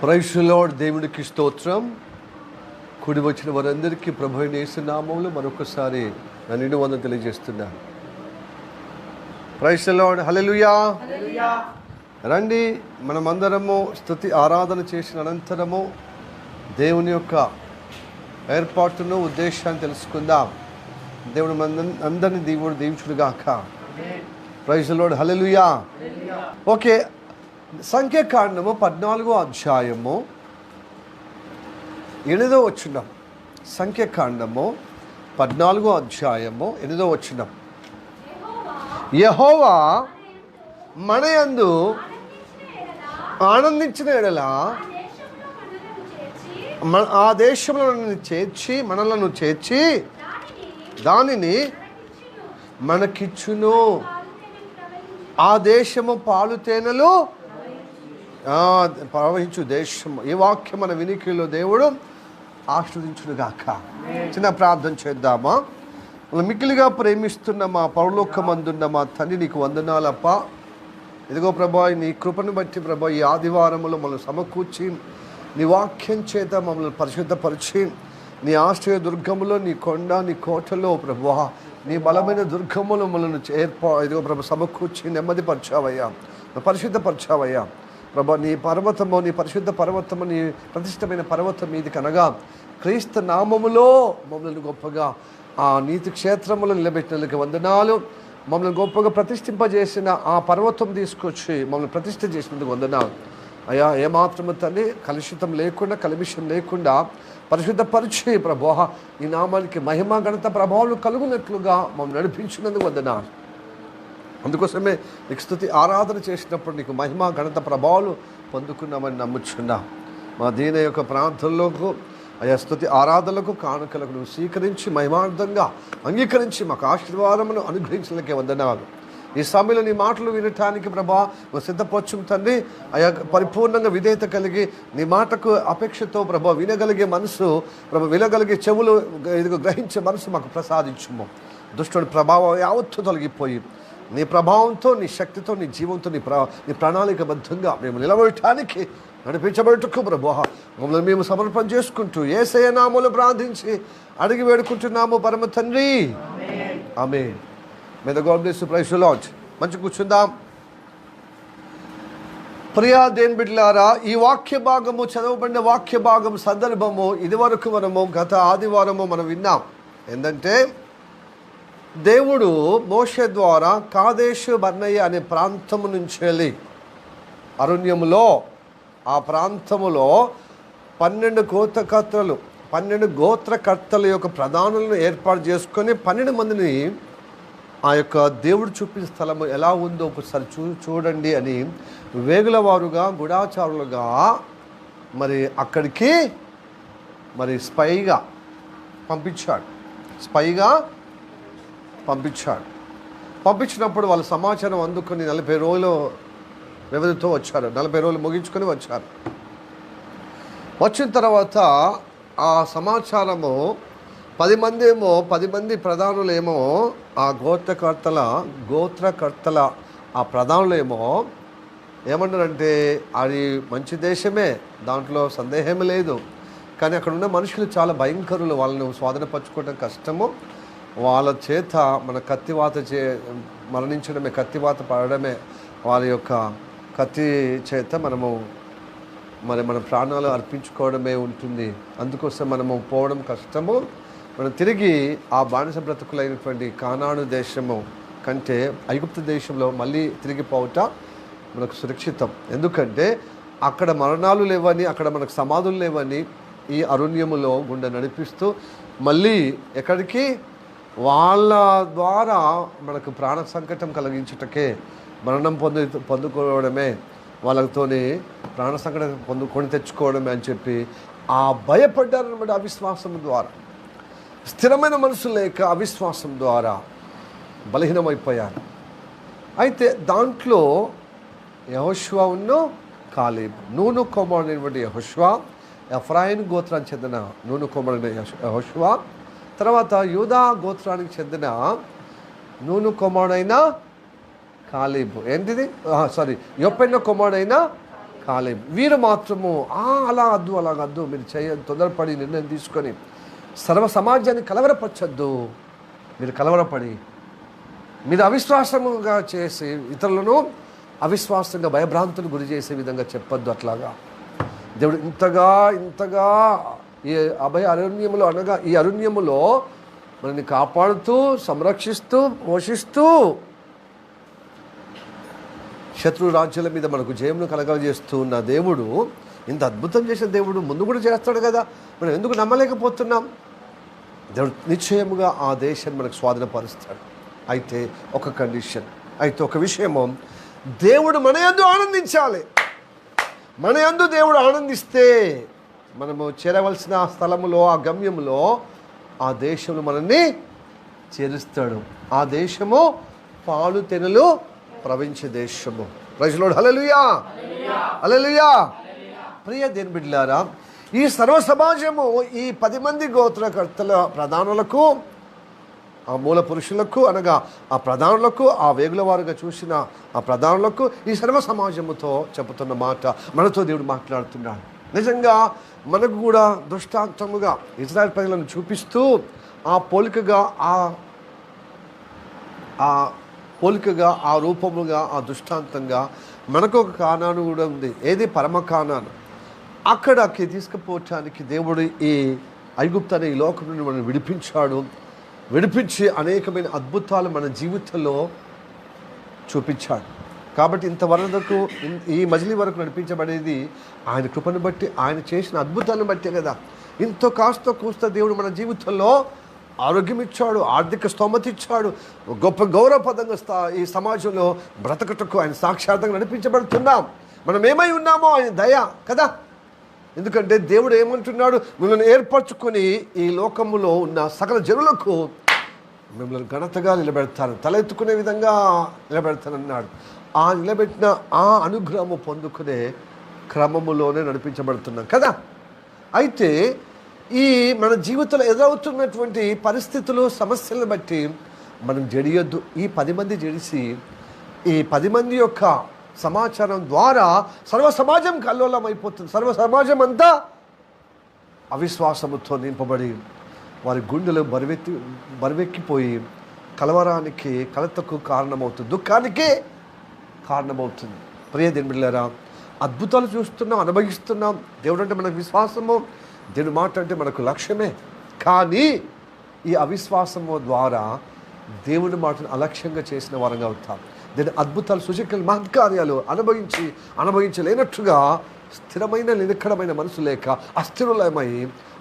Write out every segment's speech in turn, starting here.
Praise the lord. దేవునికి స్తోత్రం. కూడి వచ్చిన వారందరికీ ప్రభువైన యేసు నామములో మరొకసారి నా నిండు వందనం తెలియజేస్తున్నాను. Praise the lord. హల్లెలూయా. రండి, మనమందరము స్తుతి ఆరాధన చేసిన అనంతరము దేవుని యొక్క ఏర్పాటును ఉద్దేశాన్ని తెలుసుకుందాం. దేవుడు అందరినీ దేవుడు దీవించుడుగాక. Praise the lord. Hallelujah. Okay, సంఖ్యాకాండము 14వ అధ్యాయము 8వ వచనం. సంఖ్యాకాండము 14వ అధ్యాయము 8వ వచనం. యెహోవా మన యందు ఆనందించిన ఎడల ఆ దేశంలో మనలను చేర్చి దానిని మనకిచ్చును. ఆ దేశము పాలు తేనెలు ప్రవహించు దేశం. ఈ వాక్యం మన వినికిలో దేవుడు ఆశీర్వదించునుగాక. చిన్న ప్రార్థన చేద్దామా. మిక్కిలిగా ప్రేమిస్తున్న మా పరలోకమందున్న మా తండ్రి, నీకు వందనాలప్ప. ఇదిగో ప్రభా, నీ కృపను బట్టి ప్రభా, ఈ ఆదివారములో మమ్మల్ని సమకూర్చి నీ వాక్యం చేత మమ్మల్ని పరిశుద్ధపరిచి నీ ఆశ్రయ దుర్గములో, నీ కొండ, నీ కోటలో ప్రభా, నీ బలమైన దుర్గములో మమ్మల్ని ఇదిగో ప్రభా సమకూర్చి నెమ్మదిపరచావయ్యా, పరిశుద్ధపరచావయ్యా. ప్రభా, నీ పర్వతము, నీ పరిశుద్ధ పర్వతము, నీ ప్రతిష్టమైన పర్వతం మీది కనగా క్రీస్తు నామములో మమ్మల్ని గొప్పగా ఆ నీతి క్షేత్రములో నిలబెట్టినందుకు వందనాలు. మమ్మల్ని గొప్పగా ప్రతిష్ఠింపజేసిన ఆ పర్వతం తీసుకొచ్చి మమ్మల్ని ప్రతిష్ఠ చేసినందుకు వందనాలు అయ్యా. ఏమాత్రము తల్లి కలుషితం లేకుండా, కల్మిషం లేకుండా పరిశుద్ధపరిచి ప్రభా, ఈ నామానికి మహిమ ఘనత ప్రభావాలు కలుగునట్లుగా మమ్మల్ని నడిపించినందుకు వందనాలు. అందుకోసమే నీకు స్తుతి ఆరాధన చేసినప్పుడు నీకు మహిమ ఘనత ప్రభావాలు పొందుకున్నామని నమ్ముచున్నా. మా దీని యొక్క ప్రాంతంలోకి ఆయా స్తుతి ఆరాధనలకు కానుకలకు నువ్వు స్వీకరించి మహిమార్థంగా అంగీకరించి మాకు ఆశీర్వాదమును అనుగ్రహించలేకే వందనాలు. ఈ సమయంలో నీ మాటలు వినటానికి ప్రభా నువ్వు సిద్ధపరచు తండ్రి. ఆయా పరిపూర్ణంగా విధేయత కలిగి నీ మాటకు అపేక్షతో ప్రభా వినగలిగే మనసు, ప్రభా వినగలిగే చెవులు ఇదిగో గ్రహించే మనసు మాకు ప్రసాదించుము. దుష్టుని ప్రభావం యావత్తు తొలగిపోయి నీ ప్రభావంతో, నీ శక్తితో, నీ జీవంతో, నీ ప్రణాళికబద్ధంగా మేము నిలబడటానికి నడిపించబడుటకు ప్రభా మమ్మల్ని మేము సమర్పణ చేసుకుంటూ యేసయ్య నామములో ప్రార్థించి అడిగి వేడుకుంటున్నాము పరమ తండ్రి. Amen. May the god bless you. Praise the lord. మంచి కూర్చుందాం. ప్రియా దేవుని బిడ్డలారా, ఈ వాక్య భాగము, చదవబడిన వాక్య భాగం సందర్భము ఇదివరకు మనము గత ఆదివారము మనం విన్నాం. ఏంటంటే దేవుడు మోషే ద్వారా కాదేశు బర్నయ్య అనే ప్రాంతము నుంచి వెళ్ళి అరణ్యములో, ఆ ప్రాంతములో 12 గోత్రకర్తల యొక్క ప్రధానులను ఏర్పాటు చేసుకొని 12 మందిని ఆ యొక్క దేవుడు చూపిన స్థలము ఎలా ఉందో ఒకసారి చూడండి అని వేగుల వారుగా, గుడాచారులుగా మరి అక్కడికి మరి స్పైగా పంపించాడు. పంపించినప్పుడు వాళ్ళ సమాచారం అందుకొని 40 రోజులు వ్యవధితో వచ్చారు. 40 రోజులు ముగించుకొని వచ్చారు. వచ్చిన తర్వాత ఆ సమాచారము 10 మంది ప్రధానులేమో, ఆ గోత్రకర్తల ఆ ప్రధానులేమో ఏమన్నారంటే అది మంచి దేశమే, దాంట్లో సందేహమే లేదు. కానీ అక్కడ ఉన్న మనుషులు చాలా భయంకరులు, వాళ్ళని స్వాధీనపరచుకోవడం కష్టము. వాళ్ళ చేత మన కత్తివాత మరణించడమే, కత్తివాత పడడమే, వాళ్ళ యొక్క కత్తి చేత మనము మన ప్రాణాలు అర్పించుకోవడమే ఉంటుంది. అందుకోసం మనము పోవడం కష్టము. మనం తిరిగి ఆ బానిస బ్రతుకులైనటువంటి కానాను దేశము కంటే ఐగుప్తు దేశంలో మళ్ళీ తిరిగి పోవట మనకు సురక్షితం. ఎందుకంటే అక్కడ మరణాలు లేవని, అక్కడ మనకు సమాధులు లేవని ఈ అరణ్యములో గుండె నడిపిస్తూ మళ్ళీ ఎక్కడికి, వాళ్ళ ద్వారా మనకు ప్రాణ సంకటం కలిగించుటకే, మరణం పొందుకోవడమే, వాళ్ళతోని ప్రాణ సంకటం కొని తెచ్చుకోవడమే అని చెప్పి ఆ భయపడ్డారన్నమాట. అవిశ్వాసం ద్వారా, స్థిరమైన మనసు లేక అవిశ్వాసం ద్వారా బలహీనమైపోయారు. అయితే దాంట్లో యెహోషువ కాలేబు, నూను కుమారుడైనటువంటి యెహోషువ, ఎఫ్రాయిము గోత్రానికి చెందిన నూను కుమారుడైన యెహోషువ, తర్వాత యూదా గోత్రానికి చెందిన నూను కుమారుడైన కాలేబు. ఏంటిది? యొప్పెన్న కుమారుడైన కాలేబు. వీరు మాత్రము అలా వద్దు అలాగద్దు, మీరు తొందరపడి నిర్ణయం తీసుకొని సర్వ సమాజాన్ని కలవరపరచద్దు. మీరు కలవరపడి మీరు అవిశ్వాసముగా చేసి ఇతరులను అవిశ్వాసంగా భయభ్రాంతులు గురి చేసే విధంగా చెప్పొద్దు. అట్లాగా దేవుడు ఇంతగా ఈ అభయ అరణ్యములో అనగా ఈ అరణ్యములో మనల్ని కాపాడుతూ సంరక్షిస్తూ పోషిస్తూ శత్రు రాజ్యాల మీద మనకు జయమును కలగజేస్తూ ఉన్న దేవుడు, ఇంత అద్భుతం చేసిన దేవుడు ముందు కూడా చేస్తాడు కదా. మనం ఎందుకు నమ్మలేకపోతున్నాం? దేవుడు నిశ్చయముగా ఆ దేశాన్ని మనకు స్వాధీనపరుస్తాడు. అయితే ఒక కండిషన్, అయితే ఒక విషయము, దేవుడు మన యందు ఆనందించాలి. మన యందు దేవుడు ఆనందిస్తే మనము చేరవలసిన స్థలములో, ఆ గమ్యములో, ఆ దేశంలో మనల్ని చేరుస్తాడు. ఆ దేశము పాలు తెనులు ప్రవహించే దేశము. Praise lord. హల్లెలూయా, హల్లెలూయా. ప్రియ దేవుని బిడ్డలారా, ఈ సర్వ సమాజము, ఈ 10 మంది గోత్రకర్తల ప్రధానులకు, ఆ మూల పురుషులకు అనగా ఆ ప్రధానులకు, ఆ వేగుల వారుగా చూసిన ఆ ప్రధానులకు, ఈ సర్వ సమాజముతో చెబుతున్న మాట మనతో దేవుడు మాట్లాడుతున్నాడు. నిజంగా మనకు కూడా దృష్టాంతముగా ఇజ్రాయెల్ ప్రజలను చూపిస్తూ ఆ పోలికగా ఆ రూపముగా, ఆ దృష్టాంతంగా మనకు ఒక కానాను కూడా ఉంది. ఏది? పరమ కానాను. అక్కడికి తీసుకుపోవటానికి దేవుడు ఈ ఐగుప్తు అనే ఈ లోకం నుండి మనం విడిపించి అనేకమైన అద్భుతాలు మన జీవితంలో చూపించాడు. కాబట్టి ఇంతవరకు ఈ మజిలీ వరకు నడిపించబడేది ఆయన కృపను బట్టి, ఆయన చేసిన అద్భుతాలను బట్టే కదా. ఇంతో కాస్త కూస్త దేవుడు మన జీవితంలో ఆరోగ్యం ఇచ్చాడు, ఆర్థిక స్తోమత ఇచ్చాడు, గొప్ప గౌరవపదంగా ఈ సమాజంలో బ్రతకటకు ఆయన సాక్షాత్తంగా నడిపించబడుతున్నాం. మనం ఏమై ఉన్నామో ఆయన దయ కదా. ఎందుకంటే దేవుడు ఏమంటున్నాడు? మిమ్మల్ని ఏర్పరచుకొని ఈ లోకములో ఉన్న సకల జనులకు మిమ్మల్ని ఘనతగా నిలబెడతాను, తలెత్తుకునే విధంగా నిలబెడతానన్నాడు. ఆ నిలబెట్టిన ఆ అనుగ్రహము పొందుకునే క్రమములోనే నడిపించబడుతున్నాం కదా. అయితే ఈ మన జీవితంలో ఎదురవుతున్నటువంటి పరిస్థితులు, సమస్యలను బట్టి మనం జడియొద్దు. ఈ 10 మంది జడిసి ఈ 10 మంది యొక్క సమాచారం ద్వారా సర్వ సమాజం కల్లోలం అయిపోతుంది. సర్వ సమాజం అంతా అవిశ్వాసముతో నింపబడి వారి గుండెలు బరువెక్కిపోయి కలవరానికి, కలతకు కారణమవుతుంది, దుఃఖానికి కారణమవుతుంది. ప్రియ దేవుని బిడ్డలారా, అద్భుతాలు చూస్తున్నాం, అనుభవిస్తున్నాం. దేవుడు అంటే మనకు విశ్వాసము, దేవుని మాట అంటే మనకు లక్ష్యమే. కానీ ఈ అవిశ్వాసము ద్వారా దేవుని మాటను అలక్ష్యంగా చేసిన వారంగా అవుతాం. దీని అద్భుతాలు, సూచకలు, మహత్కార్యాలు అనుభవించలేనట్టుగా స్థిరమైన నిలకడమైన మనసు లేక అస్థిరులమై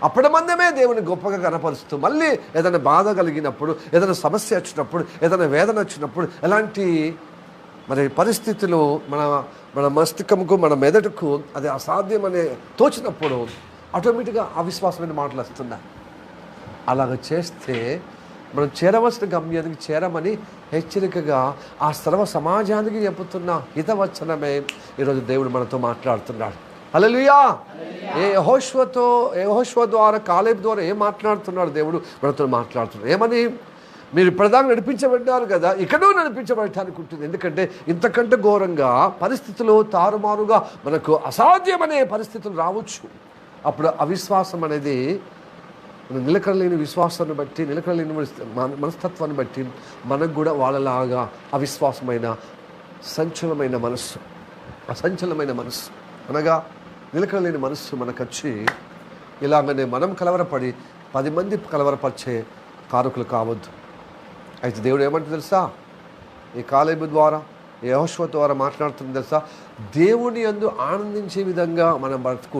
అప్పటిమందమే దేవుని గొప్పగా కనపరుస్తూ, మళ్ళీ ఏదైనా బాధ కలిగినప్పుడు, ఏదైనా సమస్య వచ్చినప్పుడు, ఏదైనా వేదన వచ్చినప్పుడు, ఎలాంటి పరిస్థితులు మన మస్తికముకు, మన మెదడుకు అది అసాధ్యమనే తోచినప్పుడు ఆటోమేటిక్గా అవిశ్వాసమైన మాటలు వస్తున్నాయి. అలాగ చేస్తే మనం చేరవలసిన గమ్యానికి చేరమని హెచ్చరికగా ఆ సర్వ సమాజానికి చెబుతున్న హితవచనమే ఈరోజు దేవుడు మనతో మాట్లాడుతున్నాడు. హల్లెలూయా. యెహోషువ ద్వారా, కాలేబు ద్వారా ఏం మాట్లాడుతున్నాడు? దేవుడు మనతో మాట్లాడుతున్నాడు. ఏమని? మీరు ఇప్పటిదాకా నడిపించబడ్డారు కదా, ఇక్కడో నడిపించబడటానికి ఉంటుంది. ఎందుకంటే ఇంతకంటే ఘోరంగా పరిస్థితులు తారుమారుగా మనకు అసాధ్యమనే పరిస్థితులు రావచ్చు. అప్పుడు అవిశ్వాసం అనేది నిలకడలేని విశ్వాసాన్ని బట్టి, నిలకడలేని మనస్తత్వాన్ని బట్టి మనకు కూడా వాళ్ళలాగా అవిశ్వాసమైన అసంచలమైన మనస్సు అనగా నిలకడలేని మనస్సు మనకు వచ్చి ఇలాగనే మనం కలవరపడి 10 మంది కలవరపరిచే కారకులు కావద్దు. అయితే దేవుడు ఏమంటే తెలుసా? ఈ కాలేబు ద్వారా, యెహోషువ ద్వారా మాట్లాడుతుంది తెలుసా? దేవుని యందు ఆనందించే విధంగా మనం బ్రతుకు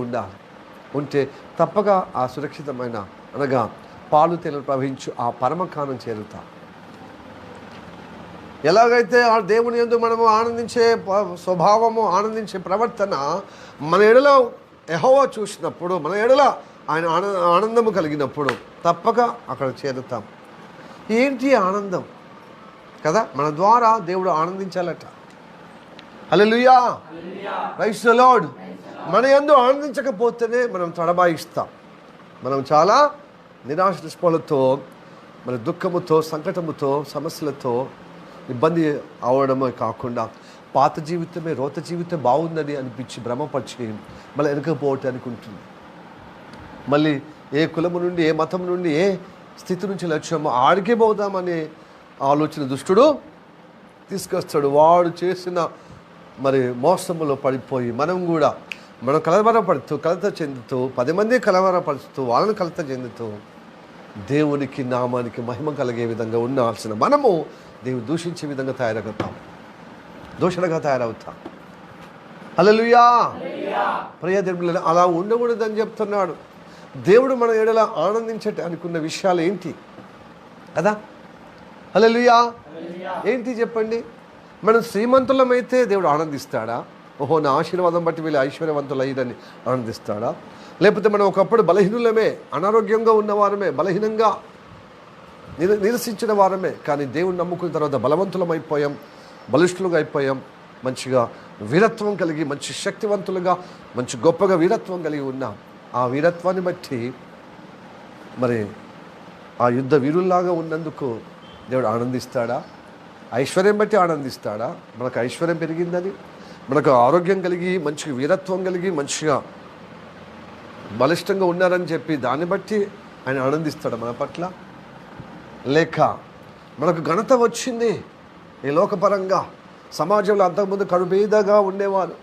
ఉంటే తప్పక ఆ సురక్షితమైన అనగా పాలు తేనెలు ప్రవహించు ఆ పరమకానం చేరుతాం. ఎలాగైతే ఆ దేవుని యందు మనము ఆనందించే స్వభావము, ఆనందించే ప్రవర్తన మన ఎడలో యెహోవా చూసినప్పుడు, మన ఎడల ఆయన ఆనందము కలిగినప్పుడు తప్పక అక్కడ చేరుతాం. ఏంటి ఆనందం కదా? మన ద్వారా దేవుడు ఆనందించాలట. హల్లెలూయా, ప్రైజ్ ది లార్డ్. మన యందు ఆనందించకపోతేనే మనం తడబాయిస్తాం. మనం చాలా నిరాశ నిస్పృహలతో, మన దుఃఖముతో, సంకటముతో, సమస్యలతో ఇబ్బంది అవడమే కాకుండా పాత జీవితమే, రోత జీవితం బాగుందని అనిపించి భ్రమపరిచి మళ్ళీ వెనకపోవటానికి ఉంటుంది. మళ్ళీ ఏ కులము నుండి, ఏ మతం నుండి, ఏ స్థితి నుంచి వచ్చామో ఆడికే పోదామనే ఆలోచన దుష్టుడు తీసుకొస్తాడు. వాడు చేసిన మోసములో పడిపోయి మనం కలవరపడుతూ, కలత చెందుతూ, 10 మంది కలవరపరుస్తూ, వాళ్ళని కలత చెందుతూ దేవునికి నామానికి మహిమ కలిగే విధంగా ఉండాల్సిన మనము దేవుడు దూషించే విధంగా తయారవుతాం, దూషణగా తయారవుతాం. హల్లెలూయా. ప్రియ దేవుడు అలా ఉండకూడదని చెప్తున్నాడు. దేవుడు మన ఎడల ఆనందించటానికి ఉన్న విషయాలు ఏంటి కదా? హల్లెలూయా. ఏంటి చెప్పండి? మనం శ్రీమంతులమైతే దేవుడు ఆనందిస్తాడా? ఓహో, నా ఆశీర్వాదం బట్టి వీళ్ళు ఐశ్వర్యవంతులు అయ్యారని ఆనందిస్తాడా? లేకపోతే మనం ఒకప్పుడు బలహీనులమే, అనారోగ్యంగా ఉన్నవారమే, బలహీనంగా నిరసించిన వారమే, కానీ దేవుడు నమ్ముకున్న తర్వాత బలవంతులం అయిపోయాం, బలిష్ఠులుగా అయిపోయాం, మంచిగా వీరత్వం కలిగి, మంచి శక్తివంతులుగా, మంచి గొప్పగా వీరత్వం కలిగి ఉన్నాం. ఆ వీరత్వాన్ని బట్టి ఆ యుద్ధ వీరుల్లాగా ఉన్నందుకు దేవుడు ఆనందిస్తాడా? ఐశ్వర్యం బట్టి ఆనందిస్తాడా? మనకు ఐశ్వర్యం పెరిగిందని, మనకు ఆరోగ్యం కలిగి, మంచిగా వీరత్వం కలిగి, మంచిగా బలిష్టంగా ఉన్నారని చెప్పి దాన్ని బట్టి ఆయన ఆనందిస్తాడా మన పట్ల? లేక మనకు ఘనత వచ్చింది ఈ లోకపరంగా, సమాజంలో అంతకుముందు కడుబేదగా ఉండేవారు,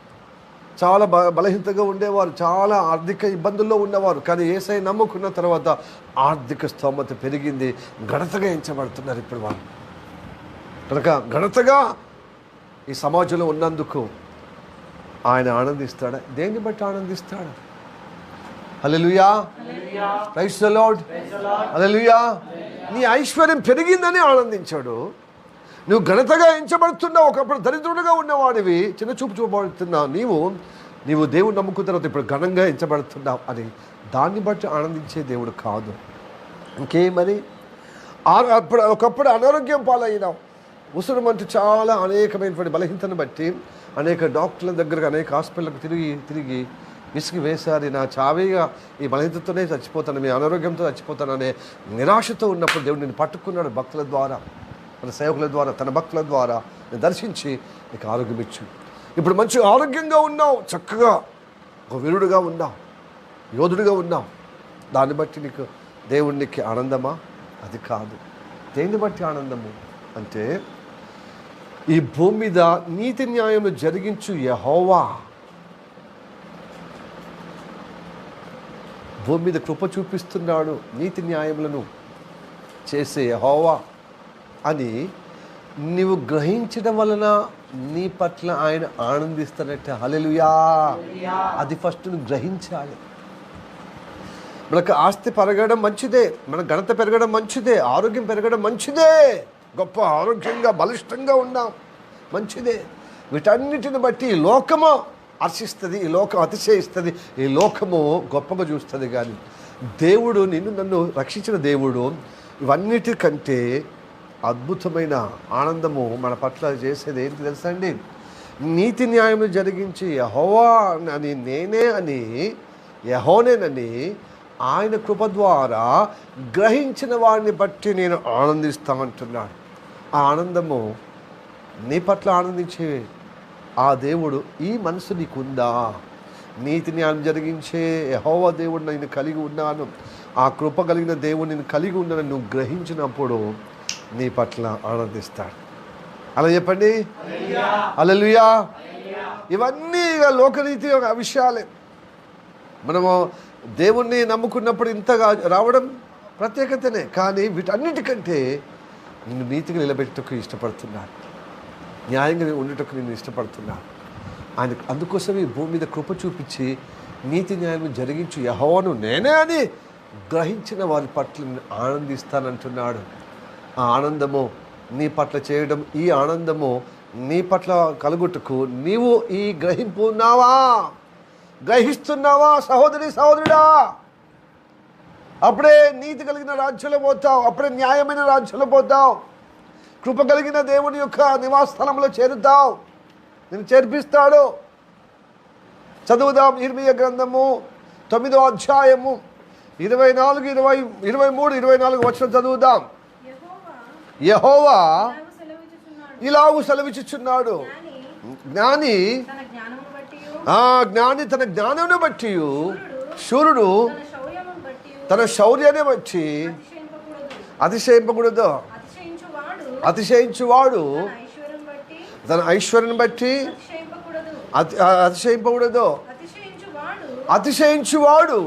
చాలా బలహీనతగా ఉండేవారు, చాలా ఆర్థిక ఇబ్బందుల్లో ఉన్నవారు, కానీ యేసయ్య నమ్ముకున్న తర్వాత ఆర్థిక స్తోమత పెరిగింది, ఘనతగా ఎంచబడుతున్నారు ఇప్పుడు వాళ్ళు. కనుక ఘనతగా ఈ సమాజంలో ఉన్నందుకు ఆయన ఆనందిస్తాడా? దేన్ని బట్టి ఆనందిస్తాడా? Hallelujah. Praise the lord. Hallelujah. నీ ఐశ్వర్యం పెరిగిందని ఆనందించాడు. నువ్వు ఘనతగా ఎంచబడుతున్నావు. ఒకప్పుడు దరిద్రుడుగా ఉన్నవాడివి, చిన్న చూపు చూపబడుతున్నావు. నీవు దేవుడు నమ్ముకున్న తర్వాత ఇప్పుడు ఘనంగా ఎంచబడుతున్నావు అని దాన్ని బట్టి ఆనందించే దేవుడు కాదు. ఇంకేమని? అప్పుడు ఒకప్పుడు అనారోగ్యం పాలైనావు, ఉసురుమంటూ చాలా అనేకమైనటువంటి బలహీనతను బట్టి అనేక డాక్టర్ల దగ్గరకు, అనేక హాస్పిటల్కి తిరిగి విసిగి వేశారు. నా చావేగా ఈ బలహీనతతోనే చచ్చిపోతాను, మీ అనారోగ్యంతో చచ్చిపోతాననే నిరాశతో ఉన్నప్పుడు దేవుడు నిన్ను పట్టుకున్నాడు. భక్తుల ద్వారా, మన సేవకుల ద్వారా, తన భక్తుల ద్వారా నేను దర్శించి నీకు ఆరోగ్యం ఇచ్చు. ఇప్పుడు మంచి ఆరోగ్యంగా ఉన్నావు, చక్కగా ఒక వీరుడుగా ఉన్నావు, యోధుడిగా ఉన్నావు. దాన్ని బట్టి నీకు దేవునికి ఆనందమా? అది కాదు. దేన్ని బట్టి ఆనందము అంటే, ఈ భూమి మీద నీతి న్యాయములు జరిగించు యెహోవా, భూమి మీద కృప చూపిస్తున్నాడు, నీతి న్యాయములను చేసే యెహోవా అని నీవు గ్రహించడం వలన నీ పట్ల ఆయన ఆనందిస్తానట్టే. హల్లెలూయా. అది ఫస్ట్ నువ్వు గ్రహించాలి. మనకు ఆస్తి పెరగడం మంచిదే, మన ఘనత పెరగడం మంచిదే, ఆరోగ్యం పెరగడం మంచిదే, గొప్ప ఆరోగ్యంగా బలిష్టంగా ఉన్నాం మంచిదే. వీటన్నిటిని బట్టి ఈ లోకము హర్షిస్తుంది, ఈ లోకం అతిశయిస్తుంది, ఈ లోకము గొప్పగా చూస్తుంది. కానీ దేవుడు, నన్ను రక్షించిన దేవుడు ఇవన్నిటికంటే అద్భుతమైన ఆనందము మన పట్ల చేసేది ఏంటి తెలుసా అండి? నీతి న్యాయం జరిగించి యెహోవా అని యెహోనేనని ఆయన కృప ద్వారా గ్రహించిన వాడిని బట్టి నేను ఆనందిస్తామంటున్నాడు. ఆ ఆనందము నీ పట్ల ఆనందించే ఆ దేవుడు ఈ మనసు నీకుందా? నీతి న్యాయం జరిగించే యెహోవా దేవుడు నేను కలిగి ఉన్నాను, ఆ కృప కలిగిన దేవుడు నేను కలిగి ఉన్నాను నువ్వు గ్రహించినప్పుడు నీ పట్ల ఆనందిస్తాడు. అలా చెప్పండి. హల్లెలూయా. ఇవన్నీ లోకరీతి విషయాలే. మనము దేవుణ్ణి నమ్ముకున్నప్పుడు ఇంతగా రావడం ప్రత్యేకతనే. కానీ వీటన్నిటికంటే నిన్ను నీతిగా నిలబెట్టుటకు ఇష్టపడుతున్నాడు, న్యాయంగా ఉండేటకు నేను ఇష్టపడుతున్నాను. ఆయన అందుకోసం ఈ భూమి మీద కృప చూపించి నీతి న్యాయం జరిగించు యెహోవాను నేనే అని గ్రహించిన వారి పట్ల ఆనందిస్తానంటున్నాడు. ఆ ఆనందము నీ పట్ల చేయడం, ఈ ఆనందము నీ పట్ల కలుగుటకు నీవు ఈ గ్రహింపు ఉన్నావా? గ్రహిస్తున్నావా సహోదరి సహోదరుడా? అప్పుడే నీతి కలిగిన రాజ్యంలో పోతావు, అప్పుడే న్యాయమైన రాజ్యంలో పోతావు, కృప కలిగిన దేవుని యొక్క నివాస స్థలంలో చేరుతావు, నేను చేర్పిస్తాడు. చదువుదాం ఇర్మీయా గ్రంథము 9వ అధ్యాయము 24, 23, 24 వచనం చదువుదాం. యెహోవా ఇలాగు సెలవిచ్చుచున్నాడు, జ్ఞాని జ్ఞాని తన జ్ఞానమును బట్టి, శూరుడు తన శౌర్యాన్ని బట్టి అతిశయింపకూడదు. అతిశయించువాడు తన ఐశ్వర్యం బట్టి అతిశయింపకూడదు. అతిశయించువాడు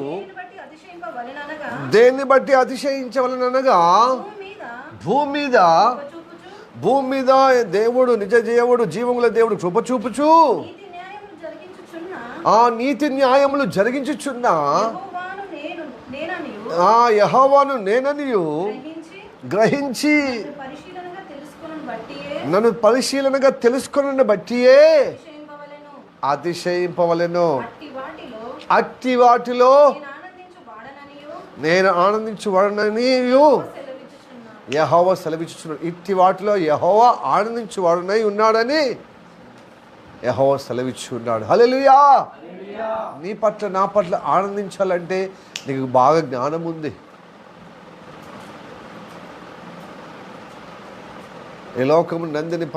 దేన్ని బట్టి అతిశయించవలనగా, భూమి మీద దేవుడు, నిజ దేవుడు, జీవముల దేవుడు కృప చూపుచు ఆ నీతి న్యాయములు జరిగించుచున్న ఆ యెహోవాను నేననియు గ్రహించి నన్ను పరిశీలనగా తెలుసుకొనని బట్టియే అతిశయింపవలెను. అట్టి వాటిలో నేను ఆనందించువాడననియు యెహోవా సెలవిచ్చుచున్నాడు. ఇట్టి వాటిలో యెహోవా ఆనందించువాడనై ఉన్నాడని యెహోవా సెలవిచ్చున్నాడు. హల్లెలూయా. నీ పట్ల నా పట్ల ఆనందించాలంటే నీకు బాగా జ్ఞానం ఉంది. ఈ లోకము నందిని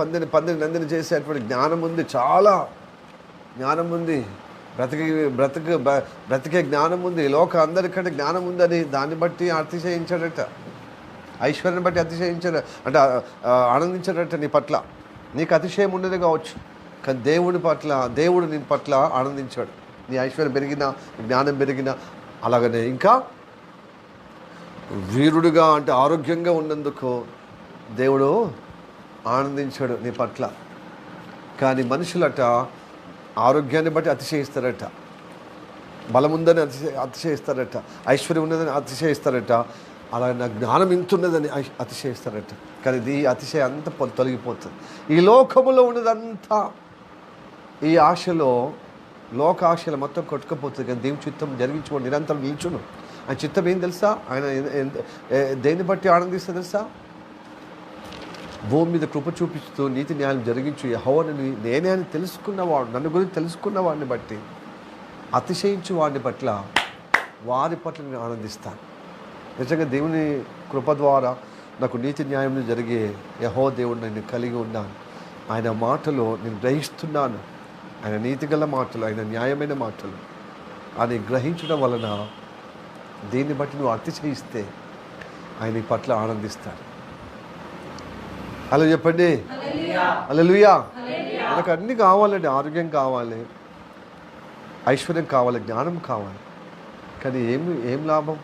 నందిని చేసేటువంటి జ్ఞానం ఉంది, చాలా జ్ఞానం ఉంది. బ్రతికే జ్ఞానం ఉంది. ఈ లోకం అందరికంటే జ్ఞానం ఉందని దాన్ని బట్టి అతిశయించాడట. ఐశ్వర్యం బట్టి అతిశయించాడు అంటే ఆనందించాడట. నీ పట్ల నీకు అతిశయం ఉండదు కావచ్చు, కానీ దేవుడు నీ పట్ల ఆనందించాడు. నీ ఐశ్వర్యం పెరిగినా, జ్ఞానం పెరిగినా. అలాగనే ఇంకా వీరుడుగా అంటే ఆరోగ్యంగా ఉన్నందుకు దేవుడు ఆనందించాడు నీ పట్ల. కానీ మనుషులట ఆరోగ్యాన్ని బట్టి అతిశయిస్తారట, బలముందని అతిశయిస్తారట, ఐశ్వర్యం ఉన్నదని అతిశయిస్తారట, అలాగే నా జ్ఞానం ఇంతున్నదని అతిశయిస్తారట. కానీ ఈ అతిశయం అంతా తొలగిపోతుంది. ఈ లోకములో ఉన్నదంతా ఈ ఆశలో, లోక ఆశలు మొత్తం కొట్టుకుపోతుంది. కానీ దేవుని చిత్తం జరిగించుకోండి, నిరంతరం నిల్చును. ఆయన చిత్తం ఏం తెలుసా? ఆయన దేన్ని బట్టి ఆనందిస్తా తెలుసా? భూమి మీద కృప చూపిస్తూ నీతి న్యాయం జరిగించు యెహోవాని నేనే అని తెలుసుకున్నవాడు, నన్ను గురించి తెలుసుకున్న వాడిని బట్టి, అతిశయించు వాడిని పట్ల, వారి పట్ల నేను ఆనందిస్తాను. నిజంగా దేవుని కృప ద్వారా నాకు నీతి న్యాయం జరిగే యెహోవా దేవుడు నేను కలిగి ఉన్నాను. ఆయన మాటలు నేను గ్రహిస్తున్నాను. ఆయన నీతిగల మాటలు, ఆయన న్యాయమైన మాటలు అని గ్రహించడం వలన దీన్ని బట్టి నువ్వు అతిశయిస్తే ఆయన ఈ పట్ల ఆనందిస్తాడు. అలా చెప్పండి, హల్లెలూయా. మనకు అన్నీ కావాలండి. ఆరోగ్యం కావాలి, ఐశ్వర్యం కావాలి, జ్ఞానం కావాలి. కానీ ఏం లాభం?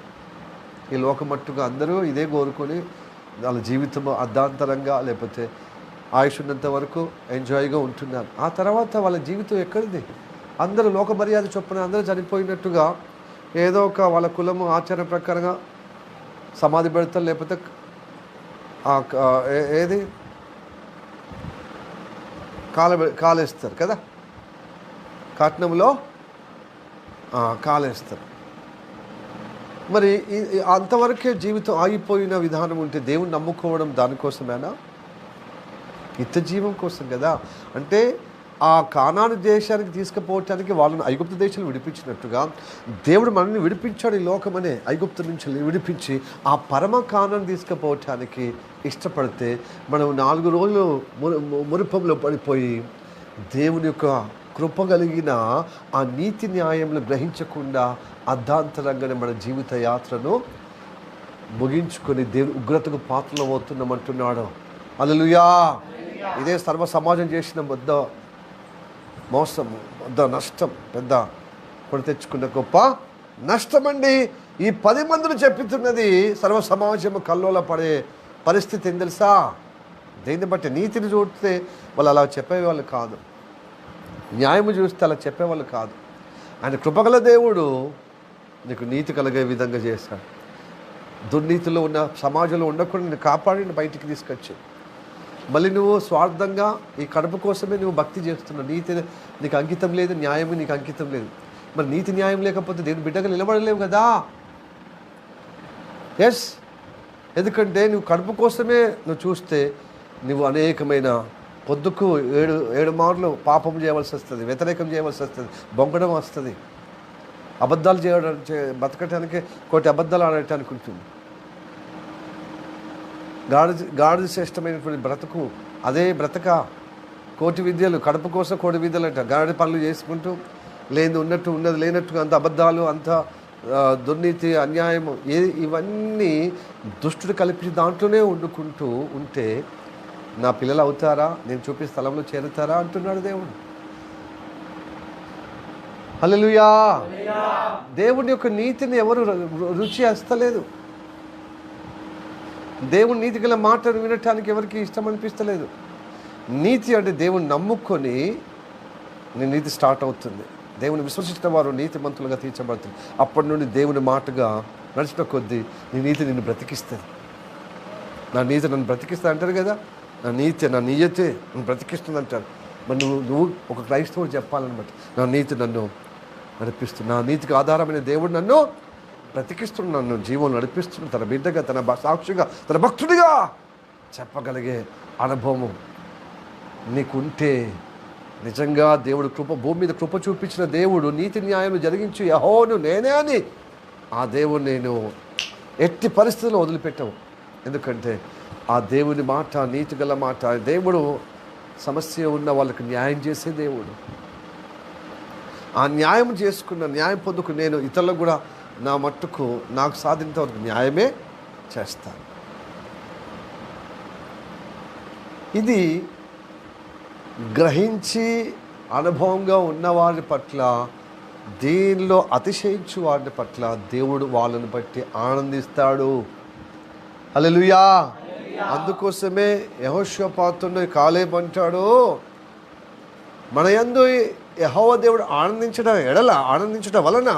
ఈ లోకమట్టుగా అందరూ ఇదే కోరుకొని వాళ్ళ జీవితం అర్ధాంతరంగా లేకపోతే ఆయుష్ ఉన్నంత వరకు ఎంజాయ్గా ఉంటున్నారు. ఆ తర్వాత వాళ్ళ జీవితం ఎక్కడిది? అందరూ లోక మర్యాద చొప్పున అందరూ చనిపోయినట్టుగా ఏదో ఒక వాళ్ళ కులము ఆచారం ప్రకారంగా సమాధి పెడతారు, లేకపోతే ఏది కాలేస్తారు కదా, కట్నంలో కాలేస్తారు. మరి అంతవరకే జీవితం ఆగిపోయిన విధానం ఉంటే దేవుని నమ్ముకోవడం దానికోసమేనా? నిత్య జీవం కోసం కదా. అంటే ఆ కానాను దేశానికి తీసుకుపోవటానికి వాళ్ళని ఐగుప్తు దేశాలు విడిపించినట్టుగా దేవుడు మనల్ని విడిపించాడు. ఈ లోకమనే ఐగుప్తు నుంచి విడిపించి ఆ పరమ కానాన్ని తీసుకుపోవటానికి ఇష్టపడితే మనం 4 రోజులు మురుపంలో పడిపోయి దేవుని యొక్క కృప కలిగిన ఆ నీతి న్యాయంలో గ్రహించకుండా అర్ధాంతరంగానే మన జీవిత యాత్రను ముగించుకొని దేవుని ఉగ్రతకు పాత్రలు అవుతున్నామంటున్నాడు. హల్లెలూయా. ఇదే సర్వ సమాజం చేసిన పెద్ద మోసం, పెద్ద నష్టం, పెద్ద కొని తెచ్చుకున్న గొప్ప నష్టం అండి. ఈ 10 మందిని చెప్పుతున్నది సర్వ సమాజము కల్లోల పడే పరిస్థితి ఏం తెలుసా? దేన్ని బట్టి? నీతిని చూస్తే వాళ్ళు అలా చెప్పేవాళ్ళు కాదు, న్యాయము చూస్తే అలా చెప్పేవాళ్ళు కాదు. ఆయన కృపగల దేవుడు నీకు నీతి కలిగే విధంగా చేశాడు. దుర్నీతిలో ఉన్న సమాజంలో ఉండకుండా నేను కాపాడి బయటికి తీసుకొచ్చి, మళ్ళీ నువ్వు స్వార్థంగా ఈ కడుపు కోసమే నువ్వు భక్తి చేస్తున్నావు. నీతి నీకు అంకితం లేదు, న్యాయము నీకు అంకితం లేదు. మరి నీతి న్యాయం లేకపోతే దేవుని బిడ్డగా నిలబడలేవు కదా. ఎస్, ఎందుకంటే నువ్వు కడుపు కోసమే నువ్వు చూస్తే నువ్వు అనేకమైన పొద్దుకు 7 మార్లు పాపం చేయవలసి వస్తుంది, వ్యతిరేకం చేయవలసి వస్తుంది, బొంకడం వస్తుంది, అబద్ధాలు బతకటానికి కోటి అబద్ధాలు ఆడటానికి ఉంటుంది. గాడిద శ్రేష్టమైనటువంటి బ్రతుకు అదే బ్రతక కోటి విద్యలు, కడప కోసం కోటి విద్యలు అంట. గాడి పనులు చేసుకుంటూ లేదు ఉన్నట్టు ఉన్నది లేనట్టుగా అంత అబద్ధాలు, అంత దుర్నీతి, అన్యాయము, ఇవన్నీ దుష్టుడు కల్పించి దాంట్లోనే వండుకుంటూ ఉంటే నా పిల్లలు అవుతారా, నేను చూపే స్థలంలో చేరుతారా అంటున్నాడు దేవుడు. హల్లెలూయా. దేవుని యొక్క నీతిని ఎవరు రుచి వస్తలేదు. దేవుని నీతి గల మాటను వినటానికి ఎవరికి ఇష్టం అనిపిస్తలేదు. నీతి అంటే దేవుని నమ్ముకొని నీ నీతి స్టార్ట్ అవుతుంది. దేవుని విశ్వసించిన వారు నీతిమంతులుగా తీర్చబడుతుంది. అప్పటి నుండి దేవుని మాటగా నడిచిన కొద్దీ నీ నీతి నిన్ను బ్రతికిస్తుంది. నా నీతి నన్ను బ్రతికిస్తా అంటారు కదా, నా నీతి నా నీయతే నన్ను బ్రతికిస్తుంది అంటారు. మరి నువ్వు ఒక క్రైస్తవుడు చెప్పాలన్నమాట, నా నీతి నన్ను నడిపిస్తుంది, నా నీతికి ఆధారమైన దేవుడు నన్ను బ్రతికిస్తున్నాడు, నన్ను జీవం నడిపిస్తున్నాడు. తన బిడ్డగా, తన సాక్షిగా, తన భక్తుడిగా చెప్పగలిగే అనుభవం నీకుంటే నిజంగా దేవుడు భూమి మీద కృప చూపించిన దేవుడు, నీతి న్యాయం జరిగించి యెహోవాను నేనే అని ఆ దేవుడు నేను ఎట్టి పరిస్థితుల్లో వదిలిపెట్టవు. ఎందుకంటే ఆ దేవుని మాట నీతి గల మాట. దేవుడు సమస్య ఉన్న వాళ్ళకి న్యాయం చేసే దేవుడు. ఆ న్యాయం చేసుకున్న న్యాయం పొందుకు నేను ఇతరులకు కూడా నా మట్టుకు నాకు సాధించే వరకు న్యాయమే చేస్తాను. ఇది గ్రహించి అనుభవంగా ఉన్నవారి పట్ల, దీనిలో అతిశయించు వారి పట్ల దేవుడు వాళ్ళని బట్టి ఆనందిస్తాడు. హల్లెలూయా. అందుకోసమే యెహోషాపాతును కాలేబు అంటాడు, మన యందు యెహోవా దేవుడు ఆనందించడం వలన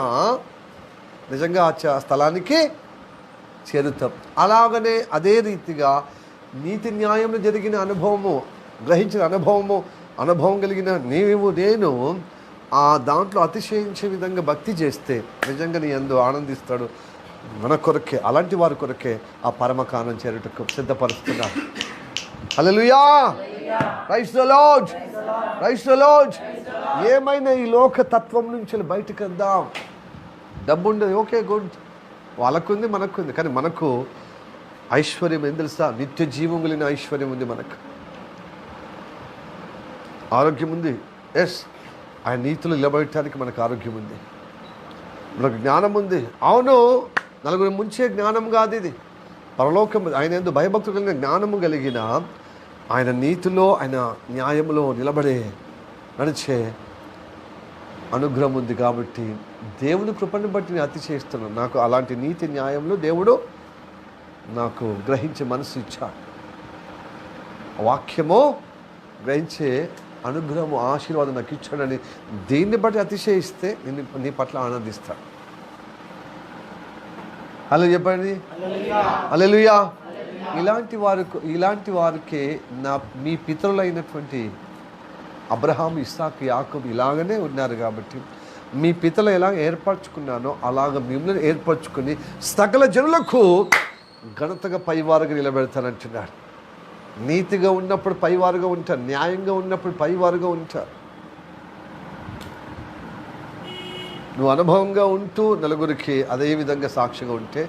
నిజంగా ఆ స్థలానికి చేరుతాం. అలాగనే అదే రీతిగా నీతి న్యాయంలో జరిగిన అనుభవము, గ్రహించిన అనుభవం కలిగిన నేను ఆ దాంట్లో అతిశయించే విధంగా భక్తి చేస్తే నిజంగా నీ యందు ఆనందిస్తాడు. మన కొరకే, అలాంటి వారి కొరకే ఆ పరమకాలం చేరుటకు సిద్ధపరుస్తున్నాడు. Hallelujah. Praise the lord. Praise the lord. ఏమైనా ఈ లోక తత్వం నుంచి బయటకు వద్దాం. డబ్బు ఉండదు, ఓకే గుడ్, వాళ్ళకుంది మనకుంది, కానీ మనకు ఐశ్వర్యం ఏం తెలుసా? నిత్య జీవం కలిగిన ఐశ్వర్యం ఉంది. మనకు ఆరోగ్యం ఉంది. ఎస్, ఆయన నీతిలో నిలబడటానికి మనకు ఆరోగ్యం ఉంది. మనకు జ్ఞానం ఉంది. అవును, నలుగురు ముంచే జ్ఞానం కాదు ఇది. పరలోకం ఆయన ఎందు భయభక్తులు కలిగిన జ్ఞానము కలిగిన, ఆయన నీతిలో, ఆయన న్యాయంలో నడిచే అనుగ్రహం ఉంది. కాబట్టి దేవుని కృపను బట్టి నేను అతిశయిస్తున్నాను. నాకు అలాంటి నీతి న్యాయంలో దేవుడు నాకు గ్రహించే మనసు ఇచ్చాడు. వాక్యము గ్రహించే అనుగ్రహము, ఆశీర్వాదం నాకు ఇచ్చాడని దీన్ని బట్టి అతిశయిస్తే నీ పట్ల ఆనందిస్తాడు. హలో చెప్పండి. హల్లెలూయా. ఇలాంటి వారికి మీ పితరులైనటువంటి అబ్రహాము, ఇస్సాకు, యాకోబు ఇలాగనే ఉన్నారు. కాబట్టి మీ పితరులు ఎలా ఏర్పరచుకున్నానో అలాగ మిమ్మల్ని ఏర్పరచుకుని సకల జనులకు ఘనతగా పైవారుగా నిలబెడతానంటున్నాడు. నీతిగా ఉన్నప్పుడు పైవారుగా ఉంటారు, న్యాయంగా ఉన్నప్పుడు పైవారుగా ఉంటారు. నువ్వు అనుభవంగా ఉంటూ నలుగురికి అదేవిధంగా సాక్షిగా ఉంటే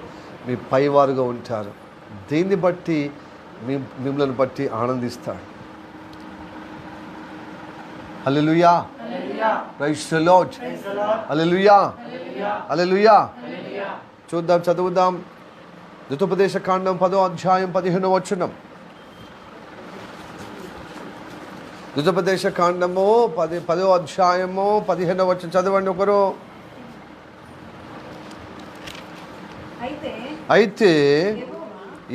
మీ పైవారుగా ఉంటారు. దీన్ని బట్టి మిమ్మల్ని బట్టి ఆనందిస్తాడు. Hallelujah. Praise the lord. Hallelujah. Hallelujah. చదువుదాం. ద్వితోపదేశ కాండం 10వ అధ్యాయం 15వ వచనం. ద్వితోపదేశ కాండము 10వ అధ్యాయము 15వ వచనం చదవండి ఒకరు. అయితే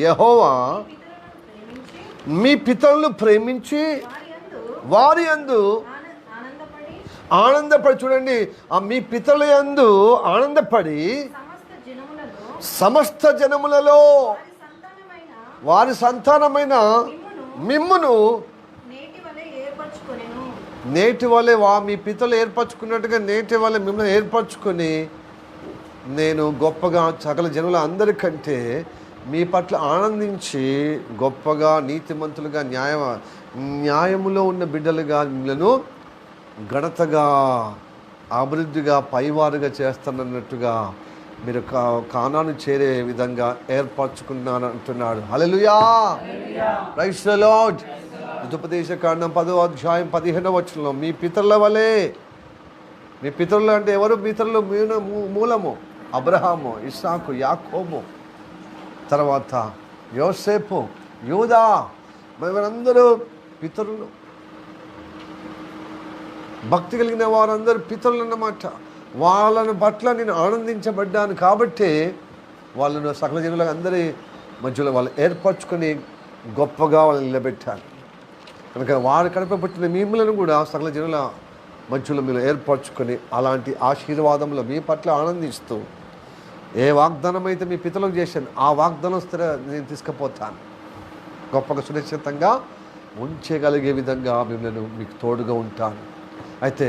యెహోవా మీ పితరులను ప్రేమించి వారి యందు ఆనందపడి, చూడండి, ఆ మీ పితరుల యందు ఆనందపడి సమస్త జనములలో వారి సంతానమైన మిమ్మును నేటి వలె మీ పితరులు ఏర్పరచుకున్నట్టుగా నేటి వలె మిమ్మల్ని ఏర్పరచుకొని నేను గొప్పగా సకల జనుల అందరికంటే మీ పట్ల ఆనందించి గొప్పగా నీతిమంతులుగా న్యాయములో ఉన్న బిడ్డలుగా మిమ్మల్ని ఘనతగా అభివృద్ధిగా పైవారుగా చేస్తానన్నట్టుగా మీరు కానాను చేరే విధంగా ఏర్పరచుకున్నాను అంటున్నాడు. హల్లెలూయా. Praise the lord. ద్వితోపదేశకాండం 10వ అధ్యాయం 15వ వచనంలో మీ పితరుల వలె, మీ పితరులు అంటే ఎవరు? పితరులు మూలము అబ్రహాము, ఇస్సాకు, యాకోబు, తర్వాత యోసేపు, యూదా, వీరందరూ పితరులు. భక్తి కలిగిన వారందరూ పితరులు అన్నమాట. వాళ్ళని పట్ల నేను ఆనందించబడ్డాను కాబట్టి వాళ్ళను సకల జనుల అందరి మధ్యలో వాళ్ళు ఏర్పరచుకొని గొప్పగా వాళ్ళని నిలబెట్టారు. కనుక వారి కడుపు పుట్టిన మిమ్మల్ని కూడా సకల జనుల మధ్యలో మీరు ఏర్పరచుకొని అలాంటి ఆశీర్వాదంలో మీ పట్ల ఆనందిస్తూ ఏ వాగ్దానం అయితే మీ పితలకు చేశాను ఆ వాగ్దానం నేను తీసుకుపోతాను, గొప్పగా సురక్షితంగా ఉంచగలిగే విధంగా మిమ్మల్ని మీకు తోడుగా ఉంటాను. అయితే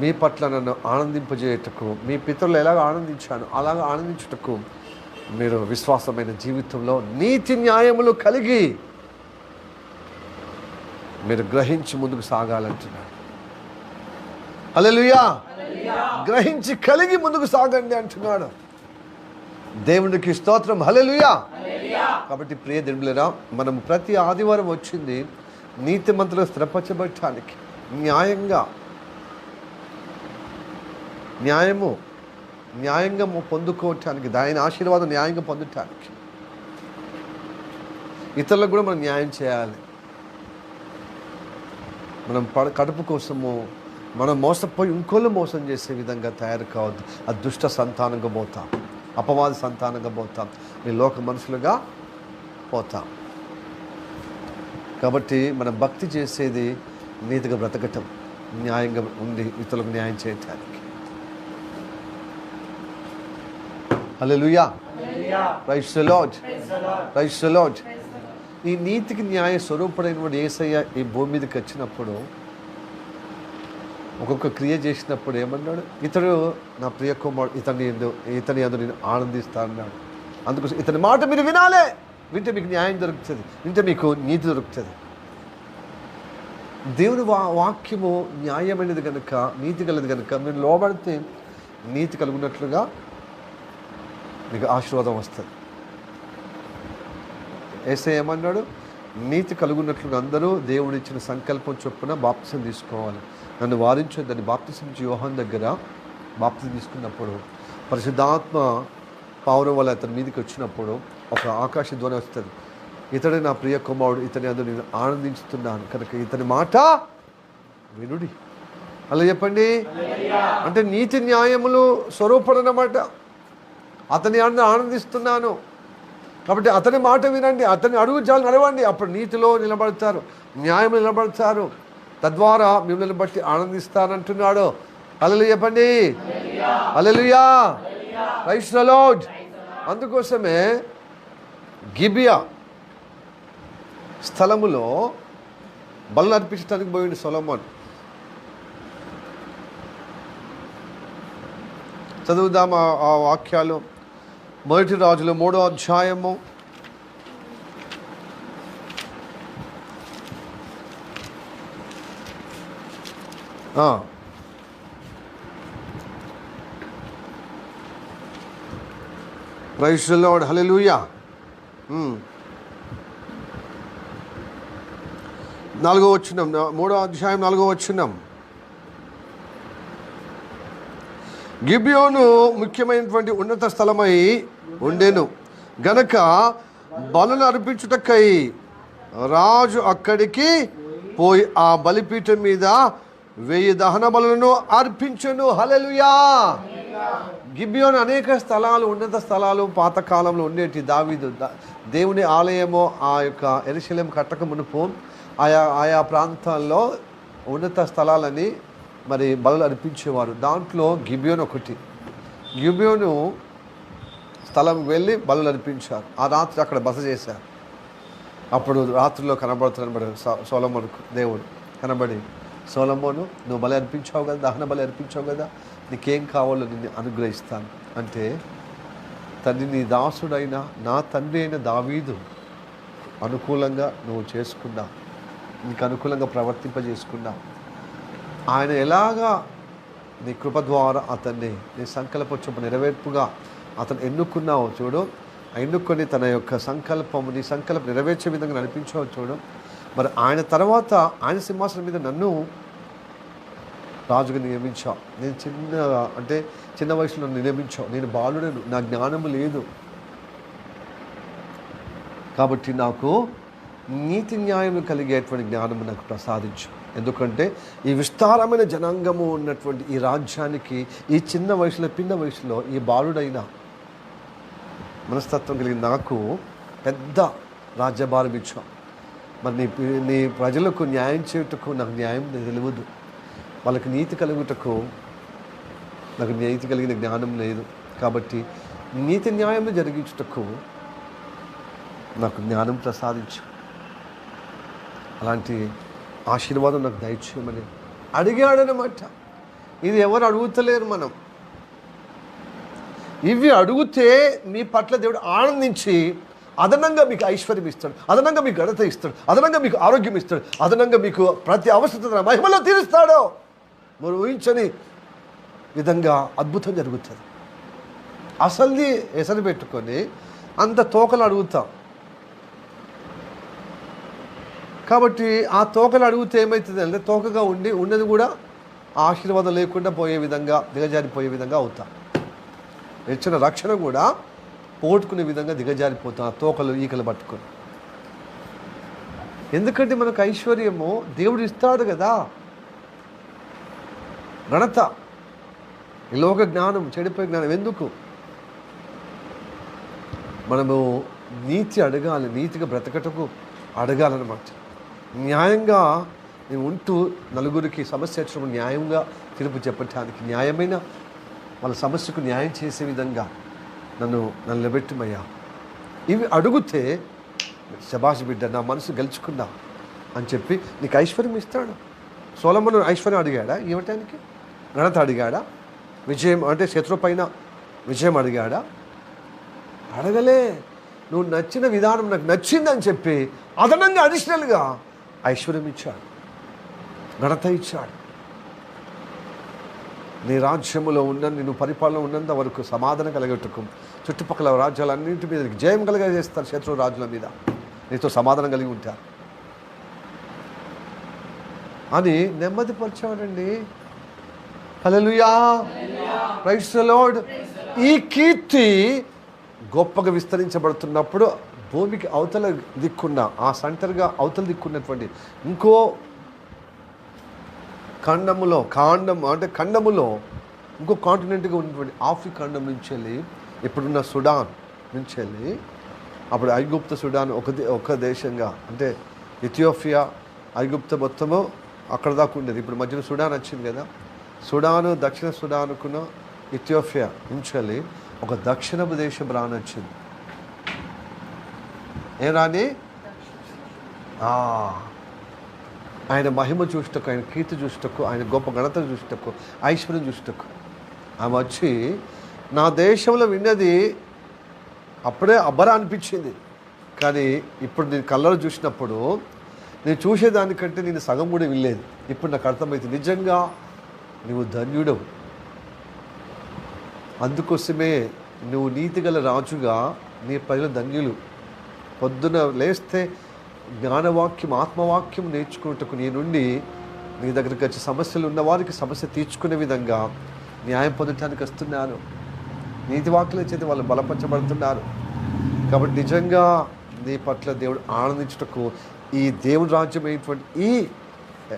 మీ పట్ల నన్ను ఆనందింపజేయటకు, మీ పితరులు ఎలాగ ఆనందించాను అలాగ ఆనందించుటకు మీరు విశ్వాసమైన జీవితంలో నీతి న్యాయములు కలిగి మీరు గ్రహించి ముందుకు సాగాలంటున్నాడు. హల్లెలూయా. గ్రహించి కలిగి ముందుకు సాగండి అంటున్నాడు. దేవునికి స్తోత్రం. హల్లెలూయా. కాబట్టి ప్రియ దేవులారా, మనం ప్రతి ఆదివారం వచ్చింది నీతిమంతులు స్థిరపరచబడటానికి, న్యాయంగా పొందుకోవటానికి, ఆయన ఆశీర్వాదం న్యాయంగా పొందటానికి. ఇతరులకు కూడా మనం న్యాయం చేయాలి. మనం కడుపు కోసము మనం మోసపోయి ఇంకోళ్ళు మోసం చేసే విధంగా తయారు కావద్దు. అదృష్ట సంతానంగా పోతాం, అపవాది సంతానంగా పోతాం, మీ లోక మనుషులుగా పోతాం. కాబట్టి మనం భక్తి చేసేది నీతిగా బ్రతకటం, న్యాయంగా ఉండి ఇతరులకు న్యాయం చేయటానికి. Hallelujah. Praise the lord. Praise the lord. ఈ నీతికి న్యాయ స్వరూపుడైనటువంటి యేసయ్య ఈ భూమి మీదకి వచ్చినప్పుడు ఒక్కొక్క క్రియ చేసినప్పుడు ఏమన్నాడు? ఇతడు నా ప్రియ కుమారుడు, ఇతని యందు నేను ఆనందిస్తా అన్నాడు. అందుకోసం ఇతని మాట మీరు వినాలే. వింటే మీకు న్యాయం దొరుకుతుంది, వింటే మీకు నీతి దొరుకుతుంది. దేవుని వాక్యము న్యాయమైనది కనుక, నీతి కలిది కనుక మీరు లోబడితే నీతి కలుగున్నట్లుగా మీకు ఆశీర్వాదం వస్తుంది. యేసయ్య ఏమన్నాడు? నీతి కలుగున్నట్లుగా అందరూ దేవుడిచ్చిన సంకల్పం చొప్పున బాప్తిసం తీసుకోవాలి. నన్ను వారించొద్దని బాప్తిసం ఇచ్చి యోహాను దగ్గర బాప్తిసం తీసుకున్నప్పుడు పరిశుద్ధాత్మ పావురం వల్ల అతని మీదకి వచ్చినప్పుడు ఒక ఆకాశ ధ్వని వస్తుంది. ఇతడే నా ప్రియ కుమారుడు, ఇతని అందులో నేను ఆనందించుతున్నాను కనుక ఇతని మాట వినుడి. అలా చెప్పండి. అంటే నీతి న్యాయములు స్వరూపడనమాట. అతని అందరూ ఆనందిస్తున్నాను కాబట్టి అతని మాట వినండి, అతని అడుగు చాలు నడవండి. అప్పుడు నీతిలో నిలబడతారు, న్యాయం నిలబడతారు, తద్వారా మిమ్మల్ని బట్టి ఆనందిస్తానంటున్నాడు. హల్లెలూయా చెప్పండి. హల్లెలూయా. Praise the lord. అందుకోసమే గిబియా స్థలములో బలులు అర్పించడానికి పోయింది సొలొమోన్. చదువుదాం ఆ వాక్యాలు. మొదటి రాజులు 3వ అధ్యాయము 'ప్రైజ్ ది లార్డ్. హల్లెలూయా. 4వ వచనం, 3వ అధ్యాయం 4వ వచనం. గిబియోను ముఖ్యమైనటువంటి ఉన్నత స్థలమై ఉండెను గనక బలులు అర్పించుటకై రాజు అక్కడికి పోయి ఆ బలిపీఠం మీద 1000 దహన బలులను అర్పించెను. హల్లెలూయా. గిబియోను అనేక స్థలాలు, ఉన్నత స్థలాలు పాతకాలంలో ఉండేటి. దావీదు దేవుని ఆలయము ఆ యొక్క యెరూషలేం కట్టక మునుపు ఆయా ప్రాంతాల్లో ఉన్నత స్థలాలని మరి బలులు అర్పించేవారు. దాంట్లో గిబియోను ఒకటి. గిబియోను స్థలం వెళ్ళి బలులు అర్పించారు. ఆ రాత్రి అక్కడ బస చేశారు. అప్పుడు రాత్రిలో కనబడుతున్నాడు సొలొమోనుకు దేవుడు కనబడి, సొలొమోను నువ్వు బలి అర్పించావు కదా, దహన బలి అర్పించావు కదా, నీకేం కావాలో నిన్ను అనుగ్రహిస్తాను అంటే, తండ్రి నీ దాసుడైన నా తండ్రి అయిన దావీదు అనుకూలంగా నువ్వు చేసుకున్నావు, నీకు అనుకూలంగా ప్రవర్తింపజేసుకున్నావు. ఆయన ఎలాగా నీ కృప ద్వారా అతన్ని నీ సంకల్ప చొప్పున నెరవేర్పుగా అతను ఎన్నుకున్నావు చూడు. ఎన్నుకొని తన యొక్క సంకల్పము నీ సంకల్పం నెరవేర్చే విధంగా నడిపించావు చూడు. మరి ఆయన తర్వాత ఆయన సింహాసనం మీద నన్ను రాజుగా నియమించావు. నేను చిన్న వయసులో నియమించావు. నేను బాలుడను, నా జ్ఞానము లేదు. కాబట్టి నాకు నీతి న్యాయం కలిగేటువంటి జ్ఞానము నాకు ప్రసాదించు. ఎందుకంటే ఈ విస్తారమైన జనాంగము ఉన్నటువంటి ఈ రాజ్యానికి ఈ చిన్న వయసులో పిన్న వయసులో ఈ బాలుడైన మనస్తత్వం కలిగిన నాకు పెద్ద రాజ్యభారం ఇచ్చావు. మరి నీ ప్రజలకు న్యాయం చేయుటకు నాకు న్యాయం తెలియదు. వాళ్ళకి నీతి కలుగుటకు నాకు నీతి కలిగిన జ్ఞానం లేదు. కాబట్టి నీతి న్యాయం జరిగించుటకు నాకు జ్ఞానం ప్రసాదించు. అలాంటి ఆశీర్వాదం నాకు దయచేయమని అడిగాడనమాట. ఇది ఎవరు అడుగుతలేరు మనం. ఇవి అడిగితే మీ పట్ల దేవుడు ఆనందించి అదనంగా మీకు ఐశ్వర్యం ఇస్తాడు, అదనంగా మీకు ఘనత ఇస్తాడు, అదనంగా మీకు ఆరోగ్యం ఇస్తాడు, అదనంగా మీకు ప్రతి అవసరత మహిమలో తీరుస్తాడు. మరి ఊహించని విధంగా అద్భుతం జరుగుతుంది. అసలుది ఎసరు పెట్టుకొని అంత తోకలు అడుగుతాం. కాబట్టి ఆ తోకలు అడిగితే ఏమవుతుంది అంటే తోకగా ఉన్నది కూడా ఆశీర్వాదం లేకుండా పోయే విధంగా, దిగజారిపోయే విధంగా అవుతాం. ఇచ్చిన రక్షణ కూడా పోగొట్టుకునే విధంగా దిగజారిపోతాం ఆ తోకలు ఈకలు పట్టుకొని. ఎందుకంటే మనకు ఐశ్వర్యము దేవుడు ఇస్తాడు కదా, ఘనత, ఈ లోక జ్ఞానం, చెడిపోయే జ్ఞానం ఎందుకు? మనము నీతి అడగాలి, నీతిగా బ్రతకటకు అడగాలన్నమాట. న్యాయంగా నేను ఉంటూ నలుగురికి సమస్య వచ్చినప్పుడు న్యాయంగా తీర్పు చెప్పటానికి, న్యాయమైన వాళ్ళ సమస్యకు న్యాయం చేసే విధంగా నన్ను నిలబెట్టుమయ్యా. ఇవి అడిగితే శబాష్ బిడ్డ, నా మనసు గెలుచుకున్నా అని చెప్పి నీకు ఐశ్వర్యం ఇస్తాడు. సొలొమోను ఐశ్వర్యం అడిగాడా ఇవ్వటానికి? ఘనత అడిగాడా? విజయం అంటే శత్రు పైన విజయం అడిగాడా? అడగలే. నువ్వు నచ్చిన విధానం నాకు నచ్చిందని చెప్పి అదనంగా అడిషనల్గా ఐశ్వర్యం ఇచ్చాడు, ఘనత ఇచ్చాడు. నీ రాజ్యములో నిన్ను పరిపాలన ఉన్నంత వరకు సమాధానం కలగట్టుకు చుట్టుపక్కల రాజ్యాలన్నింటి మీద జయం కలగజేస్తారు. శత్రు రాజుల మీద నీతో సమాధానం కలిగి ఉంటారు అని నెమ్మదిపరిచాడండి. హల్లెలూయా, ప్రైజ్ ది లార్డ్. ఈ కీర్తి గొప్పగా విస్తరించబడుతున్నప్పుడు భూమికి అవతల దిక్కున్న ఆ సెంటర్గా అవతల దిక్కున్నటువంటి ఇంకో ఖండములో ఇంకో కాంటినెంట్గా ఉన్నటువంటి ఆఫ్రికా ఖండం నుంచి వెళ్ళి ఇప్పుడున్న సుడాన్ నుంచి వెళ్ళి, అప్పుడు ఐగుప్తు సుడాన్ ఒక దేశంగా, అంటే ఇథియోపియా ఐగుప్తు మొత్తము అక్కడ దాకా ఉండేది. ఇప్పుడు మధ్యలో సుడాన్ వచ్చింది కదా, సుడాను దక్షిణ సుడానుకున్న ఇథియోపియా నుంచి వెళ్ళి ఒక దక్షిణపు దేశం రానొచ్చింది. ఏం రాని? ఆయన మహిమ చూసేటకు, ఆయన కీర్తి చూసేటకు, ఆయన గొప్ప ఘనత చూసేటకు, ఐశ్వర్యం చూసేటకు ఆమె వచ్చి నా దేశంలో విన్నది అప్పుడే అబ్బరా అనిపించింది. కానీ ఇప్పుడు నేను కళ్ళలో చూసినప్పుడు నేను చూసేదానికంటే నేను సగం కూడా వినలేదు. ఇప్పుడు నాకు అర్థమైంది, నిజంగా నువ్వు ధన్యుడవు. అందుకోసమే నువ్వు నీతిగల రాజుగా, నీ ప్రజలు ధన్యులు. పొద్దున లేస్తే జ్ఞానవాక్యం, ఆత్మవాక్యం నేర్చుకున్నట్టుకు నీ నుండి నీ దగ్గరికి వచ్చి సమస్యలు ఉన్న వారికి సమస్య తీర్చుకునే విధంగా న్యాయం పొందటానికి వస్తున్నారు. నీతి వాక్యాల చేతి వాళ్ళు బలపరచబడుతున్నారు. కాబట్టి నిజంగా నీ పట్ల దేవుడు ఆనందించుటకు ఈ దేవుడి రాజ్యం అయినటువంటి ఈ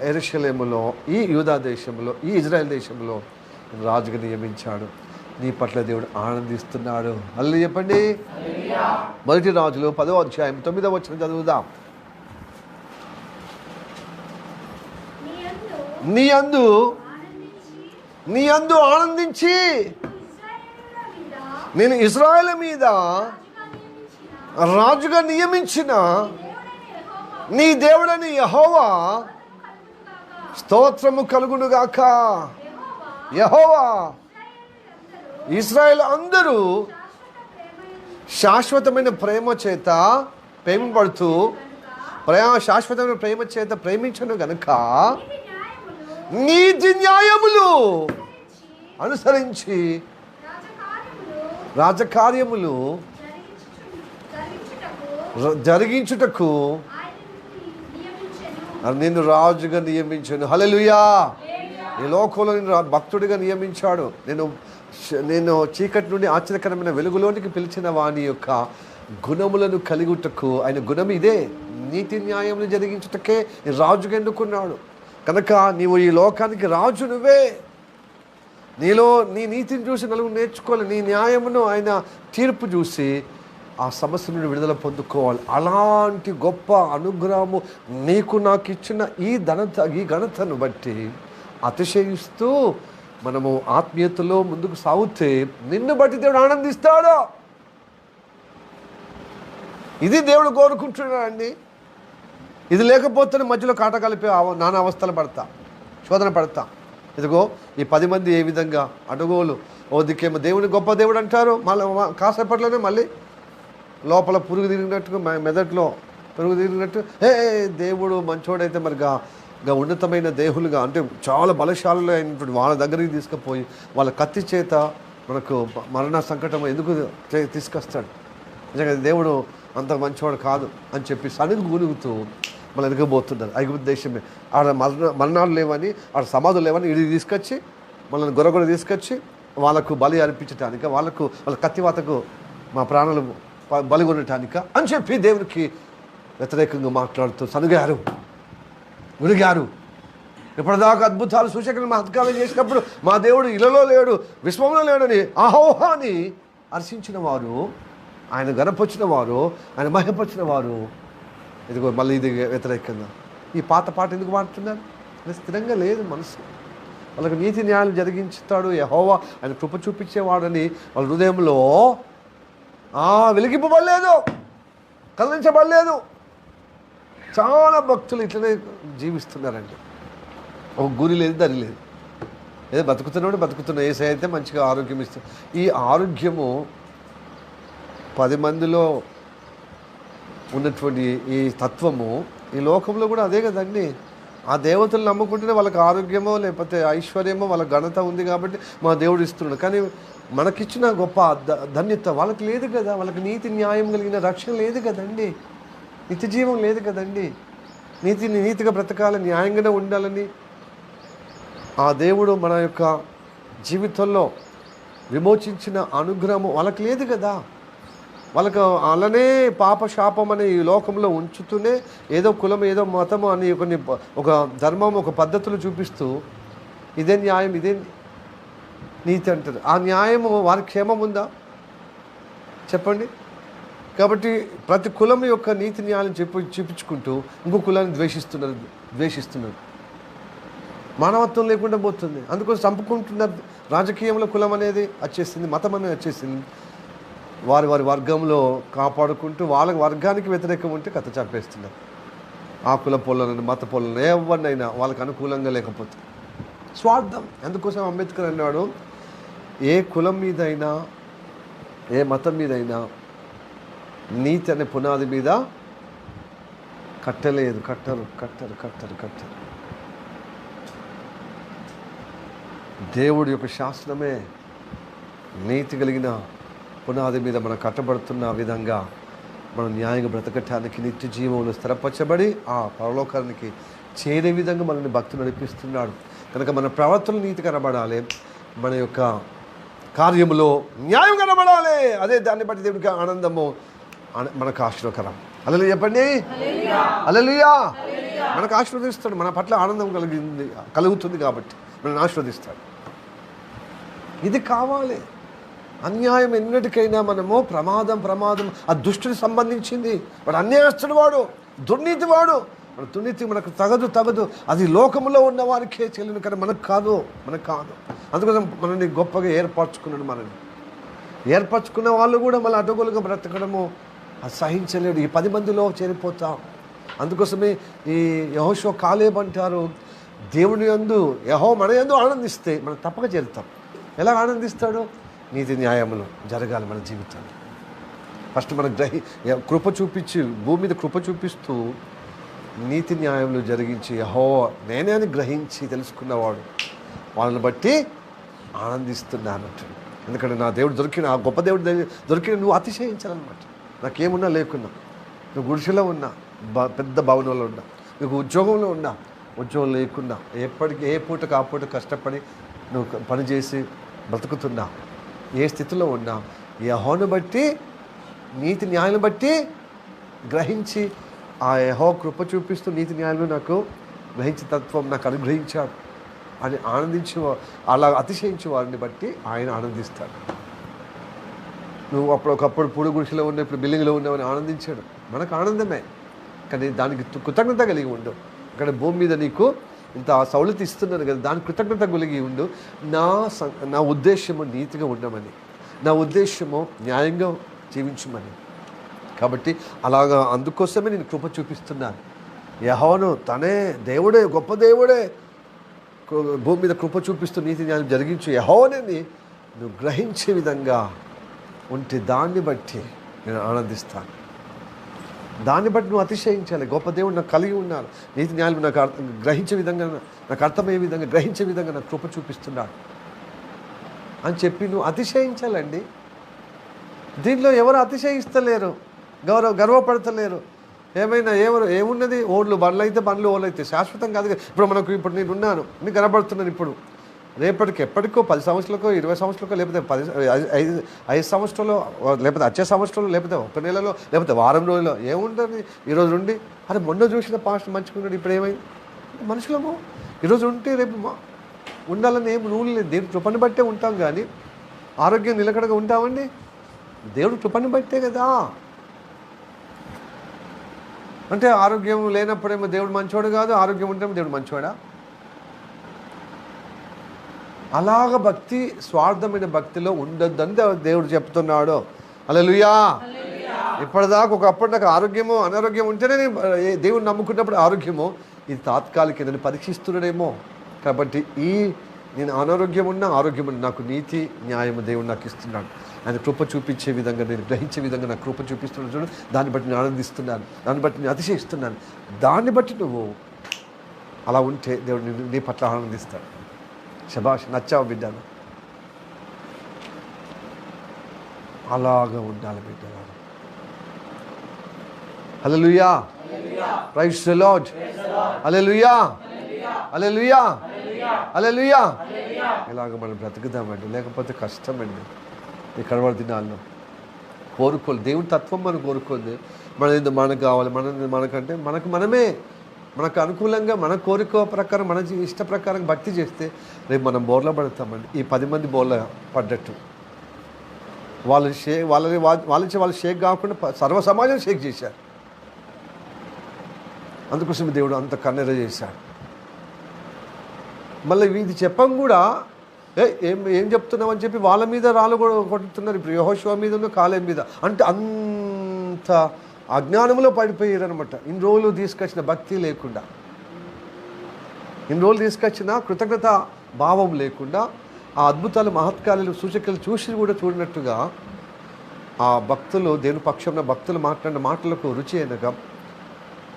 యెరూషలేములో, ఈ యూదా దేశంలో, ఈ ఇజ్రాయెల్ దేశంలో రాజుగా నియమించాడు. నీ పట్ల దేవుడు ఆనందిస్తున్నాడు. హల్లెలూయా చెప్పండి. మొదటి రాజులు 10వ అధ్యాయం 9వ వచనం చదువుదాం. నీ యందు ఆనందించి నేను ఇశ్రాయేలు మీద రాజుగా నియమించిన నీ దేవుడని యెహోవా స్తోత్రము కలుగునుగాక. యెహోవా ఇశ్రాయేలు అందరూ శాశ్వతమైన ప్రేమ చేత ప్రేమింపబడుతూ శాశ్వతమైన ప్రేమ చేత ప్రేమించను గనుక నీతి న్యాయములు అనుసరించి రాజకార్యములు జరిగించుటకు నిన్ను రాజుగా నియమించాను. హల్లెలూయా. ఈ లోకంలో నిన్ను భక్తుడిగా నియమించాడు. నేను చీకటి నుండి ఆశ్చర్యకరమైన వెలుగులోనికి పిలిచిన వాని యొక్క గుణములను కలిగుటకు, ఆయన గుణం ఇదే, నీతి న్యాయములు జరిగించుటకే రాజుగా ఎన్నుకున్నాడు. కనుక నీవు ఈ లోకానికి రాజు నువ్వే. నీలో నీ నీతిని చూసి నలుగురు నేర్చుకోవాలి. నీ న్యాయమును, ఆయన తీర్పు చూసి ఆ సమస్య నుండి విడుదల పొందుకోవాలి. అలాంటి గొప్ప అనుగ్రహము నీకు నాకు ఇచ్చిన ఈ ఘనతను బట్టి అతిశయిస్తూ మనము ఆత్మీయతలో ముందుకు సాగితే నిన్ను బట్టి దేవుడు ఆనందిస్తాడు. ఇది దేవుడు కోరుకుంటున్నాడండి. ఇది లేకపోతే మధ్యలో కాట కలిపి నానా అవస్థలు పడతా, శోధన పడతా. ఇదిగో ఈ 10 మంది ఏ విధంగా అడుగోలు, ఓ దిక్కేమో దేవుని గొప్ప దేవుడు అంటారు, మళ్ళీ కాసేపట్లోనే మళ్ళీ లోపల పురుగు తిరిగినట్టుగా, మెదట్లో పురుగు తిరిగినట్టు, దేవుడు మంచోడైతే మరిగా ఉన్నతమైన దేహులుగా, అంటే చాలా బలశాలులు అయినటువంటి వాళ్ళ దగ్గరికి తీసుకుపోయి వాళ్ళ కత్తి చేత మనకు మరణ సంకటం ఎందుకు తీసుకొస్తాడు? నిజంగా దేవుడు అంత మంచివాడు కాదు అని చెప్పి సనుగు గునుగుతూ మళ్ళీ వెనకపోతున్నారు. ఐగుప్తు దేశమే ఆడ మరణాలు లేవని, ఆడ సమాధులు లేవని ఇది తీసుకొచ్చి మనల్ని గొర్రె తీసుకొచ్చి వాళ్ళకు బలి అర్పించటానిక, వాళ్ళ కత్తివాతకు మా ప్రాణాలు బలి కొనటానిక అని చెప్పి దేవునికి వ్యతిరేకంగా మాట్లాడుతూ సనుగారు, ఉరిగారు. ఇప్పటిదాకా అద్భుతాలు, సూచకలు, మహత్కార్యాలు చేసినప్పుడు మా దేవుడు ఇళ్ళలో లేడు, విశ్వంలో లేడని ఆహోహాని హర్షించిన వారు, ఆయన గణపరిచిన వారు, ఆయన మహిమపరిచిన వారు, ఇదిగో మళ్ళీ ఇది వ్యతిరేకంగా ఈ పాత పాట ఎందుకు మాట్లాడుతున్నారు? స్థిరంగా లేదు మనసు. వాళ్ళకి నీతి న్యాయాలు జరిగించుతాడు యెహోవా, ఆయన కృప చూపించేవాడని వాళ్ళ హృదయంలో వెలిగింపబడలేదు, కదిలించబడలేదు. చాలా భక్తులు ఇట్లనే జీవిస్తున్నారండి. ఒక గురి లేదు, దరి లేదు, ఏదో బతుకుతున్నా. ఏసై అయితే మంచిగా ఆరోగ్యం ఇస్తుంది. ఈ ఆరోగ్యము 10 మందిలో ఉన్నటువంటి ఈ తత్వము ఈ లోకంలో కూడా అదే కదండి. ఆ దేవతలు నమ్ముకుంటేనే వాళ్ళకి ఆరోగ్యమో లేకపోతే ఐశ్వర్యమో వాళ్ళ ఘనత ఉంది కాబట్టి మా దేవుడు ఇస్తున్నాడు. కానీ మనకిచ్చిన గొప్ప ధన్యత వాళ్ళకి లేదు కదా. వాళ్ళకి నీతి న్యాయం కలిగిన రక్షణ లేదు కదండి, నిత్య జీవం లేదు కదండి. నీతిగా బ్రతకాలని, న్యాయంగానే ఉండాలని ఆ దేవుడు మన యొక్క జీవితంలో విమోచించిన అనుగ్రహం వాళ్ళకి లేదు కదా. వాళ్ళకు అలానే పాపశాపం అనే ఈ లోకంలో ఉంచుతూనే ఏదో కులం, ఏదో మతం అని ఒక ధర్మం, ఒక పద్ధతులు చూపిస్తూ ఇదే న్యాయం, ఇదే నీతి అంటారు. ఆ న్యాయము వారి క్షేమం ఉందా చెప్పండి? కాబట్టి ప్రతి కులం యొక్క నీతి న్యాయాలను చూపించుకుంటూ ఇంకో కులాన్ని ద్వేషిస్తున్నారు. మానవత్వం లేకుండా పోతుంది. అందుకోసం చంపుకుంటున్నారు. రాజకీయంలో కులం అనేది వచ్చేసింది, మతం అనేది వచ్చేసింది. వారి వర్గంలో కాపాడుకుంటూ వాళ్ళ వర్గానికి వ్యతిరేకం ఉంటే కథ చంపేస్తున్నారు. ఆ కుల పొలను, మత పొలను, ఎవరినైనా వాళ్ళకి అనుకూలంగా లేకపోతే స్వార్థం. అందుకోసం అంబేద్కర్ అన్నాడు, ఏ కులం మీదైనా, ఏ మతం మీదైనా నీతి అనే పునాది మీద కట్టలేదు. కట్టరు. దేవుడి యొక్క శాసనమే నీతి కలిగిన పునాది మీద మనం కట్టబడుతున్న విధంగా మనం న్యాయంగా బ్రతకటానికి, నిత్య జీవంలో స్థిరపరచబడి ఆ పరలోకానికి చేరే విధంగా మనల్ని భక్తులు నడిపిస్తున్నాడు. కనుక మన ప్రవర్తనలు నీతి కనబడాలి, మన యొక్క కార్యములో న్యాయం కనబడాలి. అదే దాన్ని బట్టి దేవునికి ఆనందము, మనకు ఆశీర్వకరం. హల్లెలూయా చెప్పండి. హల్లెలూయా. మనకు ఆశీర్వదిస్తాడు, మన పట్ల ఆనందం కలుగుతుంది కాబట్టి మనల్ని ఆశీర్వదిస్తాడు. ఇది కావాలి. అన్యాయం ఎన్నటికైనా మనము ప్రమాదం ఆ దుష్టుని సంబంధించింది. వాడు అన్యాయస్తుడు, వాడు దుర్నీతి, వాడు దుర్నీతి మనకు తగదు. అది లోకంలో ఉన్న వారికే చెల్లిన, కానీ మనకు కాదు. అందుకోసం మనల్ని గొప్పగా ఏర్పరచుకున్నాడు. మనల్ని ఏర్పరచుకున్న వాళ్ళు కూడా మళ్ళీ అడ్డగోలుగా బ్రతకడము అది సహించలేడు. ఈ 10 మందిలో చేరిపోతాం. అందుకోసమే ఈ యెహోషువ, కాలేబు అంటారు, దేవుని యందు మన యందు ఆనందిస్తే మనం తప్పక చేరుతాం. ఎలా ఆనందిస్తాడు? నీతి న్యాయములు జరగాలి మన జీవితంలో. ఫస్ట్ మనకు కృప చూపించి, భూమి మీద కృప చూపిస్తూ నీతి న్యాయములు జరిగించి యెహోవా నేనే అని గ్రహించి తెలుసుకున్నవాడు వాళ్ళని బట్టి ఆనందిస్తున్నాను. ఎందుకంటే నా దేవుడు దొరికిన, ఆ గొప్ప దేవుడు దొరికిన నువ్వు అతిశయించాలన్నమాట. నాకేమున్నా లేకున్నా, నువ్వు గుడిసెలో ఉన్నా, పెద్ద భవనంలో ఉన్నా, నీకు ఉద్యోగంలో ఉన్నా, ఉద్యోగం లేకున్నా, ఎప్పటికీ ఏ పూటకు ఆ పూట కష్టపడి నువ్వు పనిచేసి బ్రతుకుతున్నా, ఏ స్థితిలో ఉన్నా యెహోవాను బట్టి, నీతి న్యాయాలను బట్టి గ్రహించి ఆ యెహోవా కృప చూపిస్తూ నీతి న్యాయాలను నాకు గ్రహించిన తత్వం నాకు అనుగ్రహించాడు అని ఆనందించే, అలా అతిశయించే వారిని బట్టి ఆయన ఆనందిస్తాడు. నువ్వు ఒకప్పుడు పూడి గుడిసెలో ఉన్న, ఇప్పుడు బిల్డింగ్లో ఉన్నావని ఆనందించాడు. మనకు ఆనందమే, కానీ దానికి కృతజ్ఞత కలిగి ఉండు. అక్కడ భూమి మీద నీకు ఇంత సౌలతి ఇస్తున్నాను కదా, దానికి కృతజ్ఞత కలిగి ఉండు. నా ఉద్దేశము నీతిగా ఉండమని, నా ఉద్దేశము న్యాయంగా జీవించమని. కాబట్టి అలాగా అందుకోసమే నేను కృప చూపిస్తున్నాను. యెహోవాను తనే దేవుడే, గొప్ప దేవుడే భూమి మీద కృప చూపిస్తూ నీతి న్యాయం జరిగించు యెహోవాని నువ్వు గ్రహించే విధంగా ఉంటే దాన్ని బట్టి నేను ఆనందిస్తాను. దాన్ని బట్టి నువ్వు అతిశయించాలి. గొప్ప దేవుడు నాకు కలిగి ఉన్నారు, నీతి న్యాయం నాకు గ్రహించే విధంగా, నాకు అర్థమయ్యే విధంగా, గ్రహించే విధంగా నాకు కృప చూపిస్తున్నాడు అని చెప్పి నువ్వు అతిశయించాలండి. దీంట్లో ఎవరు అతిశయిస్తలేరు, గర్వపడతలేరు. ఏమున్నది, ఓళ్ళు బండ్లు అయితే బండ్లు, ఓళ్ళు అయితే శాశ్వతం కాదు. ఇప్పుడు నేను ఉన్నాను, నేను కనబడుతున్నాను. ఇప్పుడు రేపటికి ఎప్పటికో 10 సంవత్సరాలకో 20 సంవత్సరాలకో, లేకపోతే 5 సంవత్సరాలు, లేకపోతే వచ్చే సంవత్సరంలో, లేకపోతే 1 నెలలో, లేకపోతే వారం రోజుల్లో ఏముంటుంది. ఈరోజు ఉండి అరే మొన్న చూసిన పాస్ట్ మంచుకున్నాడు, ఇప్పుడు ఏమైంది? మనుషులము ఈరోజు ఉంటే రేపు ఉండాలని ఏం రూల్ లేదు. దేవుడు కృపని బట్టే ఉంటాం, కానీ ఆరోగ్యం నిలకడగా ఉంటామండి దేవుడు కృపని బట్టే కదా. అంటే ఆరోగ్యం లేనప్పుడేమో దేవుడు మంచివాడు కాదు, ఆరోగ్యం ఉంటేమో దేవుడు మంచివాడా? అలాగ భక్తి, స్వార్థమైన భక్తిలో ఉండొద్దని దేవుడు చెప్తున్నాడు. హల్లెలూయా. ఇప్పటిదాకా ఒకప్పుడు నాకు ఆరోగ్యమో అనారోగ్యం ఉంటేనే దేవుడు నమ్ముకున్నప్పుడు ఆరోగ్యమో, ఇది తాత్కాలిక, నన్ను పరీక్షిస్తున్నాడేమో. కాబట్టి నేను అనారోగ్యం ఉన్నా ఆరోగ్యం ఉన్నా నాకు నీతి న్యాయము దేవుడు నాకు ఇస్తున్నాడు. ఆయన కృప చూపించే విధంగా, నేను గ్రహించే విధంగా నాకు కృప చూపిస్తున్నాడు చూడు. దాన్ని బట్టి నేను ఆనందిస్తున్నాను, దాన్ని బట్టి నేను అతిశయిస్తున్నాను. దాన్ని బట్టి నువ్వు అలా ఉంటే దేవుడు నీ పట్ల ఆనందిస్తాడు. శభాష్, నచ్చావు బిడ్డను. అలాగా ఉండాలి బిడ్డలు. హల్లెలూయా, ప్రైజ్ ది లార్డ్. హల్లెలూయా, హల్లెలూయా, హల్లెలూయా. ఇలాగ మనం బ్రతుకుదామండి, లేకపోతే కష్టమండి. ఈ కడవరి దినాల్లో కోరుకోవాలి, దేవుని తత్వం మనం కోరుకోండి. మనకు కావాలి, మనకంటే మనమే మనకు అనుకూలంగా, మన కోరిక ప్రకారం, మన ఇష్ట ప్రకారం భక్తి చేస్తే రేపు మనం బోర్లో పడతామండి. ఈ 10 మంది బోర్లో పడ్డట్టు వాళ్ళు షేక్ కాకుండా సర్వ సమాజం షేక్ చేశారు. అందుకోసం దేవుడు అంత కన్నెర చేశాడు. మళ్ళీ ఇది చెప్పం కూడా ఏం చెప్తున్నావు అని చెప్పి వాళ్ళ మీద రాళ్ళు కూడా కొట్టుతున్నారు. ఇప్పుడు యెహోషువ మీద ఉన్న కాలేబు మీద, అంటే అంత అజ్ఞానంలో పడిపోయారు అనమాట. ఇన్ని రోజులు తీసుకొచ్చిన భక్తి లేకుండా, ఇన్ని రోజులు తీసుకొచ్చిన కృతజ్ఞత భావం లేకుండా, ఆ అద్భుతాలు, మహత్కార్యాలు, సూచకలు చూసి కూడా చూడనట్టుగా ఆ భక్తులు, దేవుని పక్షంలో భక్తులు మాట్లాడిన మాటలకు రుచి అయినగా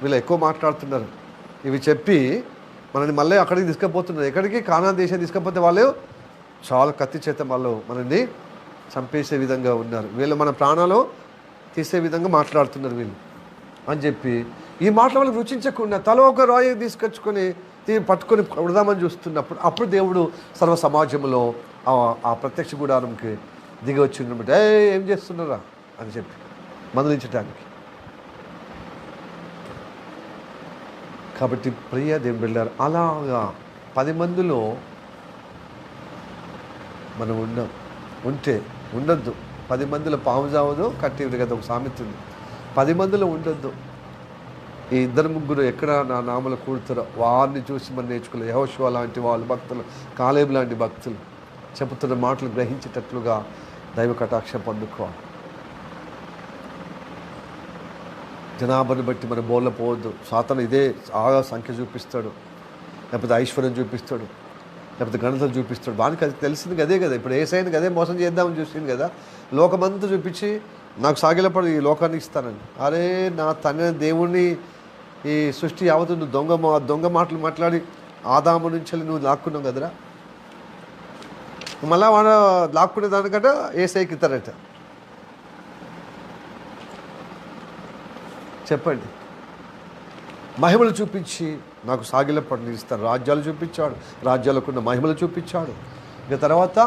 వీళ్ళు ఎక్కువ మాట్లాడుతున్నారు. ఇవి చెప్పి మనల్ని మళ్ళీ అక్కడికి తీసుకుపోతున్నారు. ఎక్కడికి? కానాన్ దేశం తీసుకపోతే వాళ్ళు చాలా కత్తి చేత వాళ్ళు మనల్ని చంపేసే విధంగా ఉన్నారు. వీళ్ళు మన ప్రాణాలు తీసే విధంగా మాట్లాడుతున్నారు వీళ్ళు అని చెప్పి, ఈ మాటల వాళ్ళకి రుచించకుండా తల ఒక రాయి తీసుకొచ్చుకొని పట్టుకొని కొడదామని చూస్తున్నప్పుడు, అప్పుడు దేవుడు సర్వ సమాజంలో ఆ ప్రత్యక్ష గుడారంకి దిగి వచ్చిందన్నమాట. ఏం చేస్తున్నారా అని చెప్పి మందలించడానికి. కాబట్టి ప్రియ దేవుని బిడ్డలారా, అలాగా 10 మందిలో మనం ఉండొద్దు. 10 మందిలో పాము చావదు, కట్టి కదా ఒక సామెత ఉంది. 10 మందిలో ఉండొద్దు. ఈ 2-3 ఎక్కడ నా నామలు కూడుతారో వారిని చూసి మనం నేర్చుకోవాలి. యెహోషువ లాంటి వాళ్ళు భక్తులు, కాలేబు లాంటి భక్తులు చెబుతున్న మాటలు గ్రహించేటట్లుగా దైవ కటాక్షం పొందుకోవాలి. జనాభాను బట్టి మన బోర్ల పోవద్దు. సాతాను ఇదే ఆగా సంఖ్య చూపిస్తాడు, లేకపోతే ఐశ్వర్యం చూపిస్తాడు, లేకపోతే ఘనతలు చూపిస్తాడు. వానికి అది తెలిసింది అదే కదా. ఇప్పుడు యేసయ్యని అదే మోసం చేద్దామని చూసింది కదా. లోకమంతా చూపించి నాకు సాగిలపడి ఈ లోకాన్ని ఇస్తానని. అరే నా తండ్రి దేవుణ్ణి, ఈ సృష్టి యావత్తు నువ్వు దొంగ మాటలు మాట్లాడి ఆదాము నుంచి నువ్వు లాక్కున్నావు కదరా. మళ్ళా వాడు లాక్కునే దానికంటే యేసయ్యకి ఇస్తారట. చెప్పండి, మహిమలు చూపించి నాకు సాగిలపడి ఇస్తాడు. రాజ్యాలు చూపించాడు, రాజ్యాలకున్న మహిమలు చూపించాడు. ఇక తర్వాత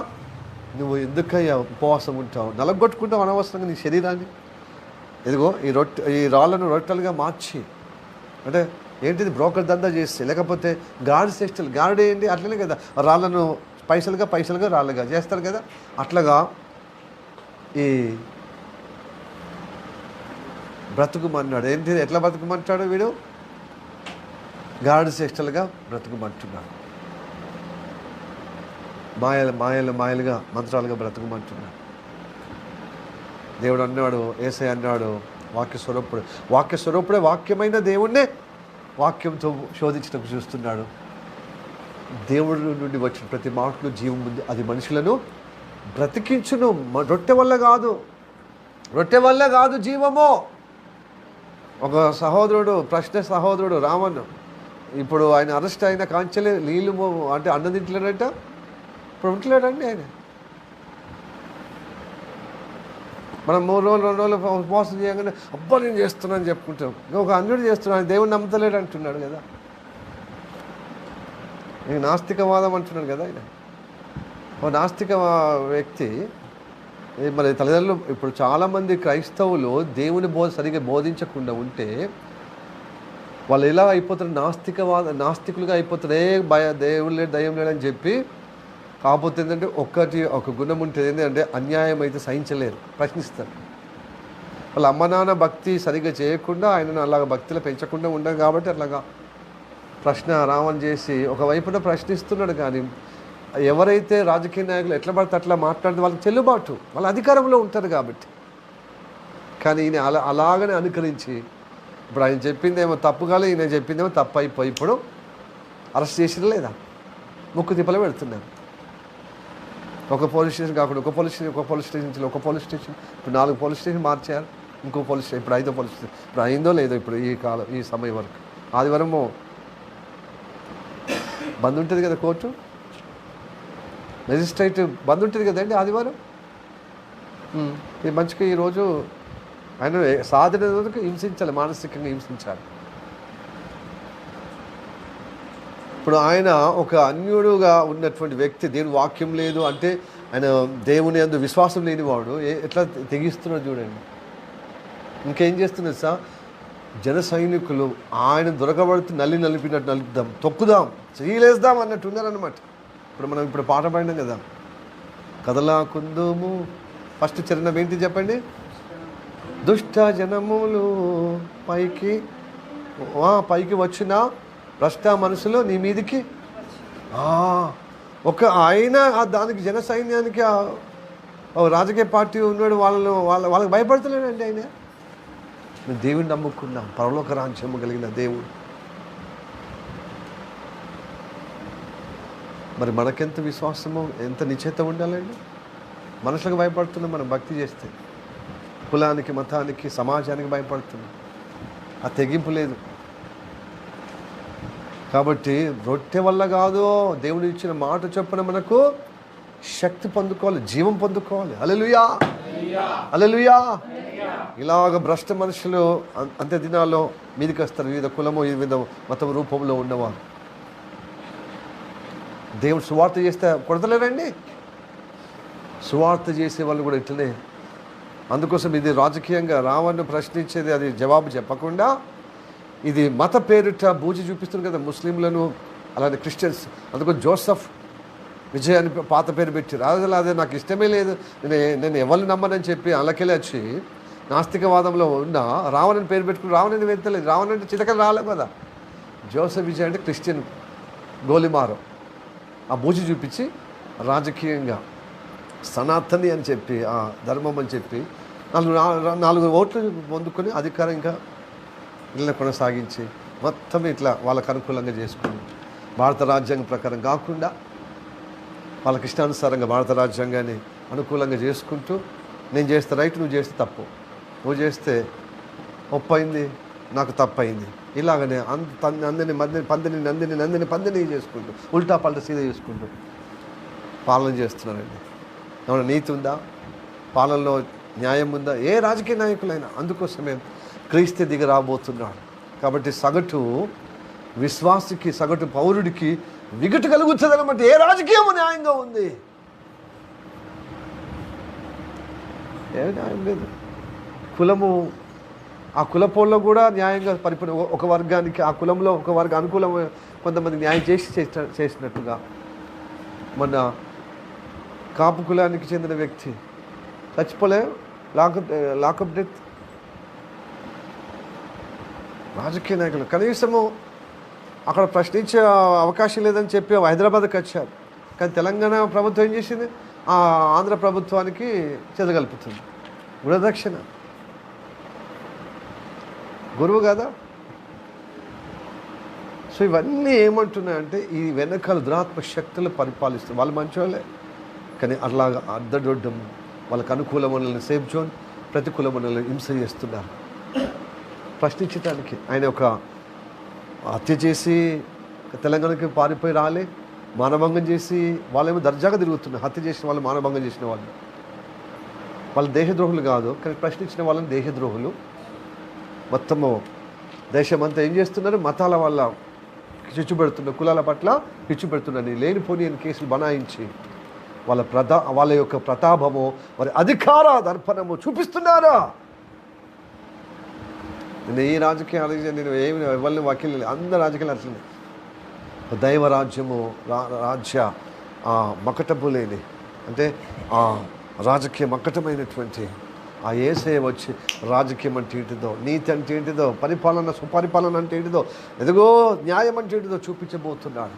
నువ్వు ఎందుకయ్యా ఉపవాసం ఉంటావు, నలగొట్టుకుంటావు అనవసరంగా నీ శరీరాన్ని. ఇదిగో ఈ రాళ్ళను రొట్టెలుగా మార్చి, అంటే ఏంటిది బ్రోకర్ దందా చేస్తే, లేకపోతే గాడి చేష్టలు, గాడి ఏంటి అట్లనే కదా, రాళ్ళను పైసలుగా రాళ్ళుగా చేస్తారు కదా, అట్లాగా ఈ బ్రతుకుమన్నాడు. ఏంటి ఎట్లా బ్రతుకుమంటాడు వీడు, గాడి చేష్టలుగా బ్రతుకుమంటున్నాడు, మాయలుగా మంత్రాలుగా బ్రతుకుమంటున్నాడు. దేవుడు అన్నాడు, యేసయ్య అన్నాడు, వాక్య స్వరూపుడే వాక్యమైన దేవుణ్ణే వాక్యంతో శోధించడం చూస్తున్నాడు. దేవుడి నుండి వచ్చిన ప్రతి మాటలు జీవం ఉంది, అది మనుషులను బ్రతికించును. రొట్టె వల్ల కాదు జీవము. ఒక సహోదరుడు రామన్, ఇప్పుడు ఆయన అరెస్ట్ అయిన కాంచెలే నీళ్ళు అంటే అన్నం తింటలేడట, ఇప్పుడు ఉంటలేడండి ఆయన. మనం 3 రోజులు 2 రోజులు ఉపవాసం చేయగానే అబ్బా నేను చేస్తున్నాను చెప్పుకుంటాం. ఒక అన్యుడు చేస్తున్నాను, దేవుడు నమ్మతలేడు అంటున్నాడు కదా, నేను నాస్తికవాదం అంటున్నాడు కదా ఆయన. ఒక నాస్తిక వ్యక్తి మరి తల్లిదండ్రులు, ఇప్పుడు చాలామంది క్రైస్తవులు దేవుని సరిగ్గా బోధించకుండా ఉంటే వాళ్ళు ఎలా అయిపోతారు, నాస్తికులుగా అయిపోతారు. దేవుడు లేడు దయ్యం లేడని చెప్పి. కాకపోతే ఏంటంటే ఒక గుణం ఉంటుంది, ఏంటంటే అన్యాయం అయితే సహించలేరు, ప్రశ్నిస్తారు. వాళ్ళ అమ్మ నాన్న భక్తి సరిగ్గా చేయకుండా ఆయనను అలాగ భక్తిలో పెంచకుండా ఉండదు కాబట్టి అట్లాగా రావణ్ చేసి ఒకవైపున ప్రశ్నిస్తున్నాడు. కానీ ఎవరైతే రాజకీయ నాయకులు ఎట్లా పడితే అట్లా మాట్లాడితే వాళ్ళకి చెల్లుబాటు, వాళ్ళ అధికారంలో ఉంటారు కాబట్టి. కానీ ఈయన అలాగనే అనుకరించి ఇప్పుడు ఆయన చెప్పిందేమో తప్పు కాదు, ఈయన చెప్పిందేమో తప్పు అయిపోయి ఇప్పుడు అరెస్ట్ చేసిన లేదా, ముక్కు తిప్పలు పెడుతున్నారు. ఒక పోలీస్ స్టేషన్ కాకుండా ఒక పోలీస్ స్టేషన్ ఇప్పుడు 4 పోలీస్ స్టేషన్ మార్చారు. ఇంకో పోలీస్ స్టేషన్ ఇప్పుడు 5వ పోలీస్ స్టేషన్. ఇప్పుడు అయిందో లేదో ఇప్పుడు ఈ సమయం వరకు. ఆదివారము బంద్ ఉంటుంది కదా, కోర్టు మెజిస్ట్రేట్ బంద్ ఉంటుంది కదండి ఆదివారం. ఈ మంచిగా ఈరోజు ఆయన సాధన వరకు హింసించాలి, మానసికంగా హింసించాలి. ఇప్పుడు ఆయన ఒక అన్యుడుగా ఉన్నటువంటి వ్యక్తి, దేవుని వాక్యం లేదు అంటే ఆయన దేవుని యందు విశ్వాసం లేనివాడు ఎట్లా తెగిస్తున్నాడు చూడండి. ఇంకేం చేస్తున్నారు సార్, జన సైనికులు ఆయన దొరకబడుతూ నలిపినట్టు నలుపుదాం, తొక్కుదాం, చేయలేద్దాం అన్నట్టు ఉన్నారనమాట. మనం పాట పాడినాం కదా, కదలా కుందుము, ఫస్ట్ చరణం ఏంటి చెప్పండి, దుష్ట జనములు పైకి వచ్చిన భ్రష్ట మనసులో నీ మీదికి. ఆయన దానికి జన సైన్యానికి రాజకీయ పార్టీ ఉన్నాడు, వాళ్ళకి భయపడతలేడండి ఆయన. మేము దేవుడిని నమ్ముకున్నాం, పరలోక రాజ్యము కలిగిన దేవుడు. మరి మనకెంత విశ్వాసము, ఎంత నిశ్చయిత ఉండాలండి. మనుషులకు భయపడుతున్నాం మనం భక్తి చేస్తే, కులానికి, మతానికి, సమాజానికి భయపడుతున్నాం. ఆ తెగింపు లేదు. కాబట్టి రొట్టె వల్ల కాదు, దేవుడు ఇచ్చిన మాట చొప్పున మనకు శక్తి పొందుకోవాలి, జీవం పొందుకోవాలి. హల్లెలూయా, హల్లెలూయా. ఇలాగ భ్రష్ట మనుషులు అంత్య దినాల్లో మీదికి వస్తారు, వివిధ కులము వివిధ మతం రూపంలో ఉన్నవారు. దేవుడు సువార్త చేస్తే కొడతలేరండి, సువార్త చేసే వాళ్ళు కూడా ఇట్లనే. అందుకోసం ఇది రాజకీయంగా రావణ్ణి ప్రశ్నించేది, అది జవాబు చెప్పకుండా ఇది మత పేరిట బూజి చూపిస్తుంది కదా ముస్లింలను, అలానే క్రిస్టియన్స్. అందుకని జోసఫ్ విజయ్ అని పాత పేరు పెట్టారు. అదే నాకు ఇష్టమే లేదు, నేను ఎవరిని నమ్మనని చెప్పి అలాకెళ్ళి వచ్చి నాస్తికవాదంలో ఉన్న రావణని పేరు పెట్టుకుని రావణని వెళ్తలేదు. రావణ అంటే చిలకలు రాలే కదా. జోసఫ్ విజయ్ అంటే క్రిస్టియన్ గోలిమారం. ఆ బూజి చూపించి రాజకీయంగా సనాతని అని చెప్పి, ఆ ధర్మం అని చెప్పి 4 ఓట్లు పొందుకొని అధికారం ఇంకా ఇళ్ళని కొనసాగించి మొత్తం ఇట్లా వాళ్ళకు అనుకూలంగా చేసుకుని, భారత రాజ్యాంగం ప్రకారం కాకుండా వాళ్ళకి ఇష్టానుసారంగా భారత రాజ్యాంగాన్ని అనుకూలంగా చేసుకుంటూ, నేను చేస్తే రైట్, నువ్వు చేస్తే తప్పు, నువ్వు చేస్తే ఒప్పైంది, నాకు తప్పైంది, ఇలాగనే పందిని చేసుకుంటూ ఉల్టా పల్టా సీదా చేసుకుంటూ పాలన చేస్తున్నారండి. ఏమైనా నీతి ఉందా? పాలనలో న్యాయం ఉందా? ఏ రాజకీయ నాయకులైనా. అందుకోసమే క్రీస్తు దిగి రాబోతున్నాడు. కాబట్టి సగటు విశ్వాసికి, సగటు పౌరుడికి విగటు కలుగుతుంది అనమాట. ఏ రాజకీయము న్యాయంగా ఉంది? ఏ న్యాయం లేదు. కులము, ఆ కులపోల్లో కూడా న్యాయంగా పరిపూర్ణ, ఒక వర్గానికి ఆ కులంలో ఒక వర్గ అనుకూలం కొంతమంది న్యాయం చేసినట్టుగా మన కాపు కులానికి చెందిన వ్యక్తి చచ్చిపోలే, లాకప్ డెత్. రాజకీయ నాయకులు కనీసము అక్కడ ప్రశ్నించే అవకాశం లేదని చెప్పి హైదరాబాద్కి వచ్చారు. కానీ తెలంగాణ ప్రభుత్వం ఏం చేసింది? ఆ ఆంధ్ర ప్రభుత్వానికి చెదగలుపుతుంది. గుణదక్షిణ గురువు కదా. సో ఇవన్నీ ఏమంటున్నాయంటే ఈ వెనకాల దురాత్మ శక్తులు పరిపాలిస్తుంది. వాళ్ళు మంచోళ్ళే, కానీ అట్లాగా అద్దడొడ్డం, వాళ్ళకు అనుకూల మనల్ని సేఫ్ జోన్, ప్రతికూల మనల్ని హింస చేస్తున్నారు. ప్రశ్నించడానికి ఆయన ఒక హత్య చేసి తెలంగాణకి పారిపోయి రాలే, మానభంగం చేసి వాళ్ళేమో దర్జాగా తిరుగుతున్నారు. హత్య చేసిన వాళ్ళు, మానభంగం చేసిన వాళ్ళు దేశద్రోహులు కాదు, కానీ ప్రశ్నించిన వాళ్ళని దేశద్రోహులు. మొత్తము దేశమంతా ఏం చేస్తున్నారు? మతాల వల్ల చిచ్చు పెడుతున్నారు, కులాల పట్ల చిచ్చు పెడుతున్నారు. లేనిపోని కేసులు బనాయించి వాళ్ళ యొక్క ప్రతాపము, వారి అధికార దర్పణము చూపిస్తున్నారా? నేను ఈ రాజకీయాలు, నేను ఏమి ఎవరిని వకీలు, అందరు రాజకీయాలు అట్లనే. దైవ రాజ్యము, రాజ్య మకటపు లేని, అంటే ఆ రాజకీయ మకటమైనటువంటి ఆ యేసయ్య వచ్చి రాజకీయం అంటే ఏంటిదో, నీతి అంటే ఏంటిదో, పరిపాలన, సుపరిపాలన అంటే ఏంటిదో, ఎదుగో న్యాయం అంటే ఏంటిదో చూపించబోతున్నాడు.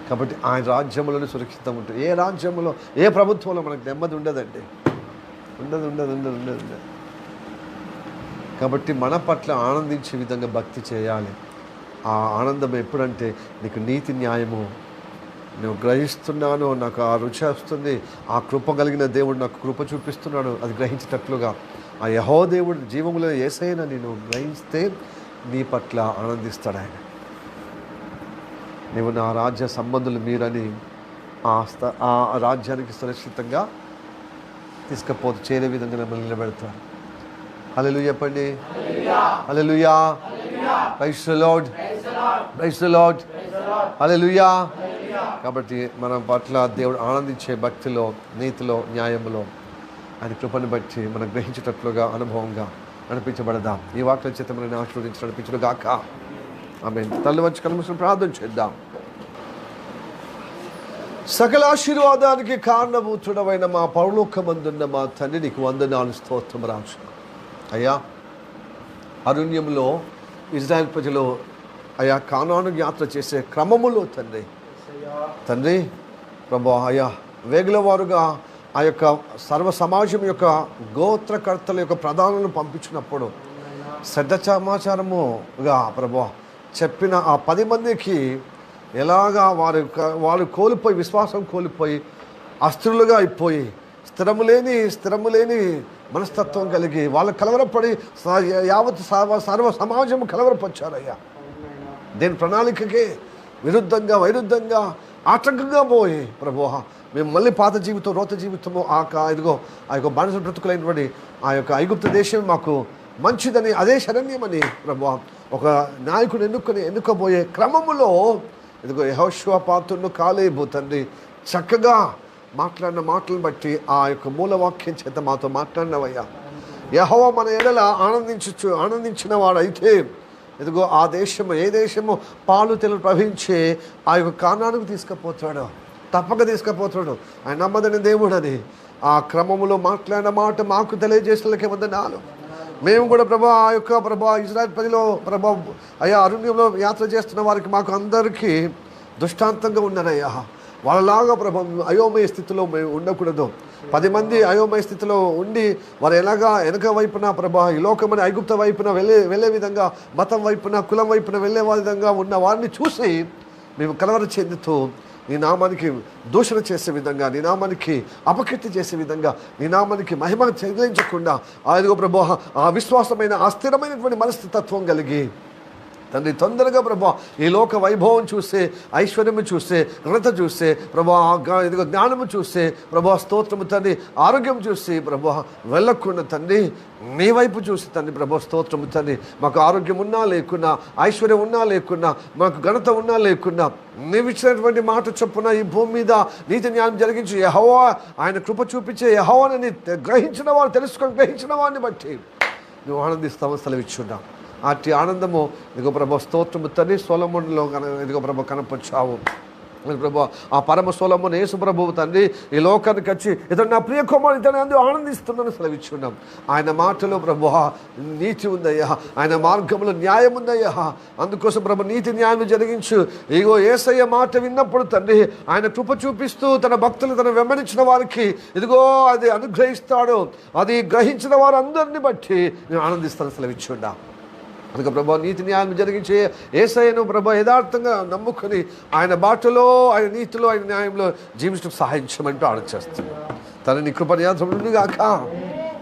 కాబట్టి ఆయన రాజ్యంలోనే సురక్షితం ఉంటుంది. ఏ రాజ్యంలో, ఏ ప్రభుత్వంలో మనకు నెమ్మది ఉండదండి. ఉండదు. కాబట్టి మన పట్ల ఆనందించే విధంగా భక్తి చేయాలి. ఆ ఆనందం ఎప్పుడంటే నీకు నీతి న్యాయము నేను గ్రహిస్తున్నాను, నాకు ఆ రుచి వస్తుంది, ఆ కృప కలిగిన దేవుడు నాకు కృప చూపిస్తున్నాడు, అది గ్రహించేటట్లుగా ఆ యెహోవా దేవుడు జీవములో యేసయ్యను నేను గ్రహిస్తే నీ పట్ల ఆనందిస్తాడు ఆయన. నీవు నా రాజ్య సంబంధులు మీరని ఆ రాజ్యానికి సురక్షితంగా తీసుకపోతే చేరే విధంగా మిమ్మల్ని నిలబెడతారు. హల్లెలూయా చెప్పండి. Hallelujah. Praise the lord. Praise the lord. Hallelujah. కాబట్టి మనం పట్ల దేవుడు ఆనందించే భక్తిలో, నీతిలో, న్యాయంలో ఆయన కృపను బట్టి మనం గ్రహించేటట్లుగా అనుభవంగా నడిపించబడదాం. ఈ వాక్యం చేత మనల్ని ఆశీర్వదించి నడిపించడం గాక. ఆమేన్. తల్లి వచ్చి కనుమూసుకొని ప్రార్థన చేద్దాం. సకల ఆశీర్వాదానికి కారణభూతుడమైన మా పరలోకమందున్న మా తండ్రి, నీకు వందనాలు, స్తోత్రం రాజు. అయ్యా, అరణ్యంలో ఇజ్రాయెల్ ప్రజలు అయ్యా కానాను యాత్ర చేసే క్రమములో తండ్రి ప్రభు అయ్యా వేగుల వారుగా ఆ యొక్క సర్వ సమాజం యొక్క గోత్రకర్తల యొక్క ప్రధానులను పంపించినప్పుడు శ్రద్ధ సమాచారముగా ప్రభు చెప్పిన ఆ 10 మందికి ఎలాగా వారు కోల్పోయి, విశ్వాసం కోల్పోయి, అస్థిరులుగా అయిపోయి, స్థిరము లేని మనస్తత్వం కలిగి వాళ్ళు కలవరపడి యావత్ సర్వ సమాజం కలవరపరిచారయ్యా. దీని ప్రణాళికకే విరుద్ధంగా, వైరుద్ధంగా, ఆటంకంగా పోయి ప్రభువా మేము మళ్ళీ పాత జీవితం, రోత జీవితము ఆ యొక్క బానిస బ్రతుకులైనటువంటి ఆ యొక్క ఐగుప్తు దేశం మాకు మంచిదని, అదే శరణ్యమని ప్రభువా ఒక నాయకుడు ఎన్నుకోబోయే క్రమములో ఇదిగో యెహోషువ పాత్రును కాలేబు తండ్రి చక్కగా మాట్లాడిన మాటలను బట్టి ఆ యొక్క మూలవాక్యం చేత మాతో మాట్లాడినవయ్యా. యెహోవా మన ఎడల ఆనందించిన వాడైతే ఇదిగో ఆ దేశము, ఏ దేశము పాలు తెలు ప్రవహించే ఆ యొక్క కానానుకు తీసుకుపోతాడు, తప్పక తీసుకుపోతాడు. ఆయన నమ్మదని దేవుడని ఆ క్రమములో మాట్లాడిన మాట మాకు తెలియజేసేలకే వందనాలు. మేము కూడా ప్రభా ఆ యొక్క ప్రభా ఇజ్రాయెల్ ప్రజలో ప్రభా అయ్యా అరణ్యంలో యాత్ర చేస్తున్న వారికి మాకు అందరికీ దృష్టాంతంగా ఉన్నారయ్యా. వాళ్ళలాగా ప్రభా అయోమయ స్థితిలో మేము ఉండకూడదు. 10 మంది అయోమయ స్థితిలో ఉండి వారు ఎలాగా వెనక వైపున ప్రభా ఈ లోకమని ఐగుప్త వైపున వెళ్ళే విధంగా, మతం వైపున, కులం వైపున వెళ్ళే విధంగా ఉన్న వారిని చూసి మేము కలవర చెందుతూ నీ నామానికి దూషణ చేసే విధంగా, నీ నామానికి అపకీర్తి చేసే విధంగా, నీ నామానికి మహిమ చెల్లించకుండా ఆయనగో ప్రభు ఆ విశ్వాసమైన, ఆ స్థిరమైనటువంటి మనస్తత్వం కలిగి తండ్రి తొందరగా ప్రభా ఈ లోక వైభవం చూస్తే, ఐశ్వర్యము చూస్తే, ఘనత చూస్తే ప్రభా, ఇదిగో జ్ఞానము చూస్తే ప్రభా, స్తోత్రము తండ్రి, ఆరోగ్యం చూసి ప్రభా వెళ్ళకుండా తండ్రి నీ వైపు చూసి తండ్రి ప్రభా, స్తోత్రము తండ్రి, మాకు ఆరోగ్యం ఉన్నా లేకున్నా, ఐశ్వర్యం ఉన్నా లేకున్నా, మాకు ఘనత ఉన్నా లేకున్నా, నీవు ఇచ్చినటువంటి మాట చొప్పున ఈ భూమి మీద నీతి న్యాయం జరిగించి యెహోవా ఆయన కృప చూపించే యెహోవాని గ్రహించిన వారు, తెలుసుకొని గ్రహించిన వారిని బట్టి నువ్వు ఆనందిస్తామని సెలవిచ్చున్నావు. అట్టి ఆనందము ఇదిగో ప్రభా స్తోత్రము తండ్రి సొలొమోనులో ఇదిగో ప్రభా కనపరిచావు ప్రభా. ఆ పరమ సొలొమోను యేసు ప్రభువు తండ్రి ఈ లోకానికి వచ్చి ఇతను నా ప్రియ కుమారుడు, ఇతను అందుకు ఆనందిస్తున్నాను సెలవిచ్చున్నాం. ఆయన మాటలో ప్రభు నీతి ఉందయ్యా, ఆయన మార్గంలో న్యాయం ఉందయ్యా. అందుకోసం ప్రభు నీతి న్యాయం జరిగించు. ఇగో యేసయ్య మాట విన్నప్పుడు తండ్రి ఆయన కృప చూపిస్తూ తన భక్తులు తన వెంబడించిన వారికి ఇదిగో అది అనుగ్రహిస్తాడు. అది గ్రహించిన వారు అందరిని బట్టి నేను ఆనందిస్తాను సెలవిచ్చున్నా. అందుకే ప్రభా నీతి న్యాయం జరిగించే యేసయ్యను ప్రభా యథార్థంగా నమ్ముకొని ఆయన బాటలో, ఆయన నీతిలో, ఆయన న్యాయంలో జీవించడం సహాయం చేయమంటూ ఆలోచిస్తుంది. తన నీ కృప నియంత్రణ గాక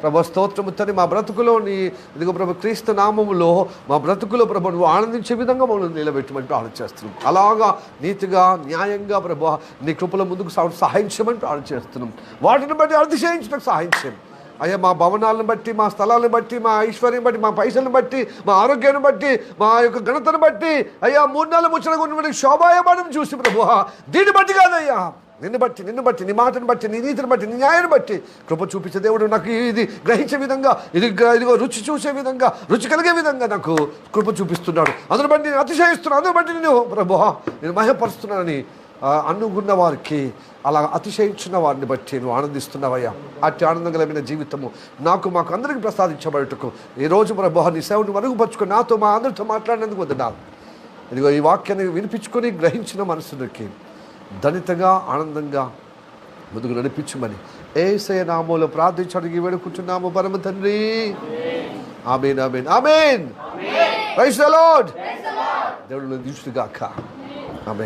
ప్రభా. స్తోత్రము తండ్రి, మా బ్రతుకులో నీ ఇదిగో ప్రభు క్రీస్తు నామములో మా బ్రతుకులో ప్రభు నువ్వు ఆనందించే విధంగా మమ్మల్ని నిలబెట్టమంటూ ఆలోచిస్తున్నాం. అలాగా నీతిగా న్యాయంగా ప్రభా నీ కృపలో ముందుకు సహాయం చేయమంటూ ఆలోచిస్తున్నాం. వాటిని బట్టి అతిశయించడానికి సహాయం చేయం అయ్యా. మా భవనాలను బట్టి, మా స్థలాలను బట్టి, మా ఐశ్వర్యం బట్టి, మా పైసలను బట్టి, మా ఆరోగ్యాన్ని బట్టి, మా యొక్క ఘనతను బట్టి అయ్యా, 3 నెలల ముచ్చటగా ఉన్నటువంటి శోభాయమానం చూసి ప్రభు దీన్ని బట్టి కాదయ్యా, నిన్ను బట్టి నీ మాటను బట్టి, నీ నీతిని బట్టి, నీ న్యాయాన్ని బట్టి కృప చూపించే దేవుడు నాకు ఇది గ్రహించే విధంగా, ఇదిగో రుచి చూసే విధంగా, రుచి కలిగే విధంగా నాకు కృప చూపిస్తున్నాడు. అందుని బట్టి నేను అతిశయిస్తున్నాను, అందుని బట్టి నేను ప్రభు నేను మహిమపరుస్తున్నానని అనుకున్న వారికి, అలా అతిశయించిన వారిని బట్టి నువ్వు ఆనందిస్తున్నావయ్యా. అట్టి ఆనందం కలిగిన జీవితము మాకు అందరికీ ప్రసాదించబడుటకు ఈరోజు ప్రభు నీ సేవను మరుగుపరుచుకొని నాతో మా అందరితో మాట్లాడినందుకు వద్దాను. ఇదిగో ఈ వాక్యాన్ని వినిపించుకొని గ్రహించిన మనసులకి ధనితగా ఆనందంగా ముందుకు నడిపించమని యేసయ్య నామములో ప్రార్థించడానికి వేడుకుంటున్నాము పరమ తండ్రి. Amen, amen, amen. Praise the lord. దేవుడు దీవించుగాక. ఆమేన్.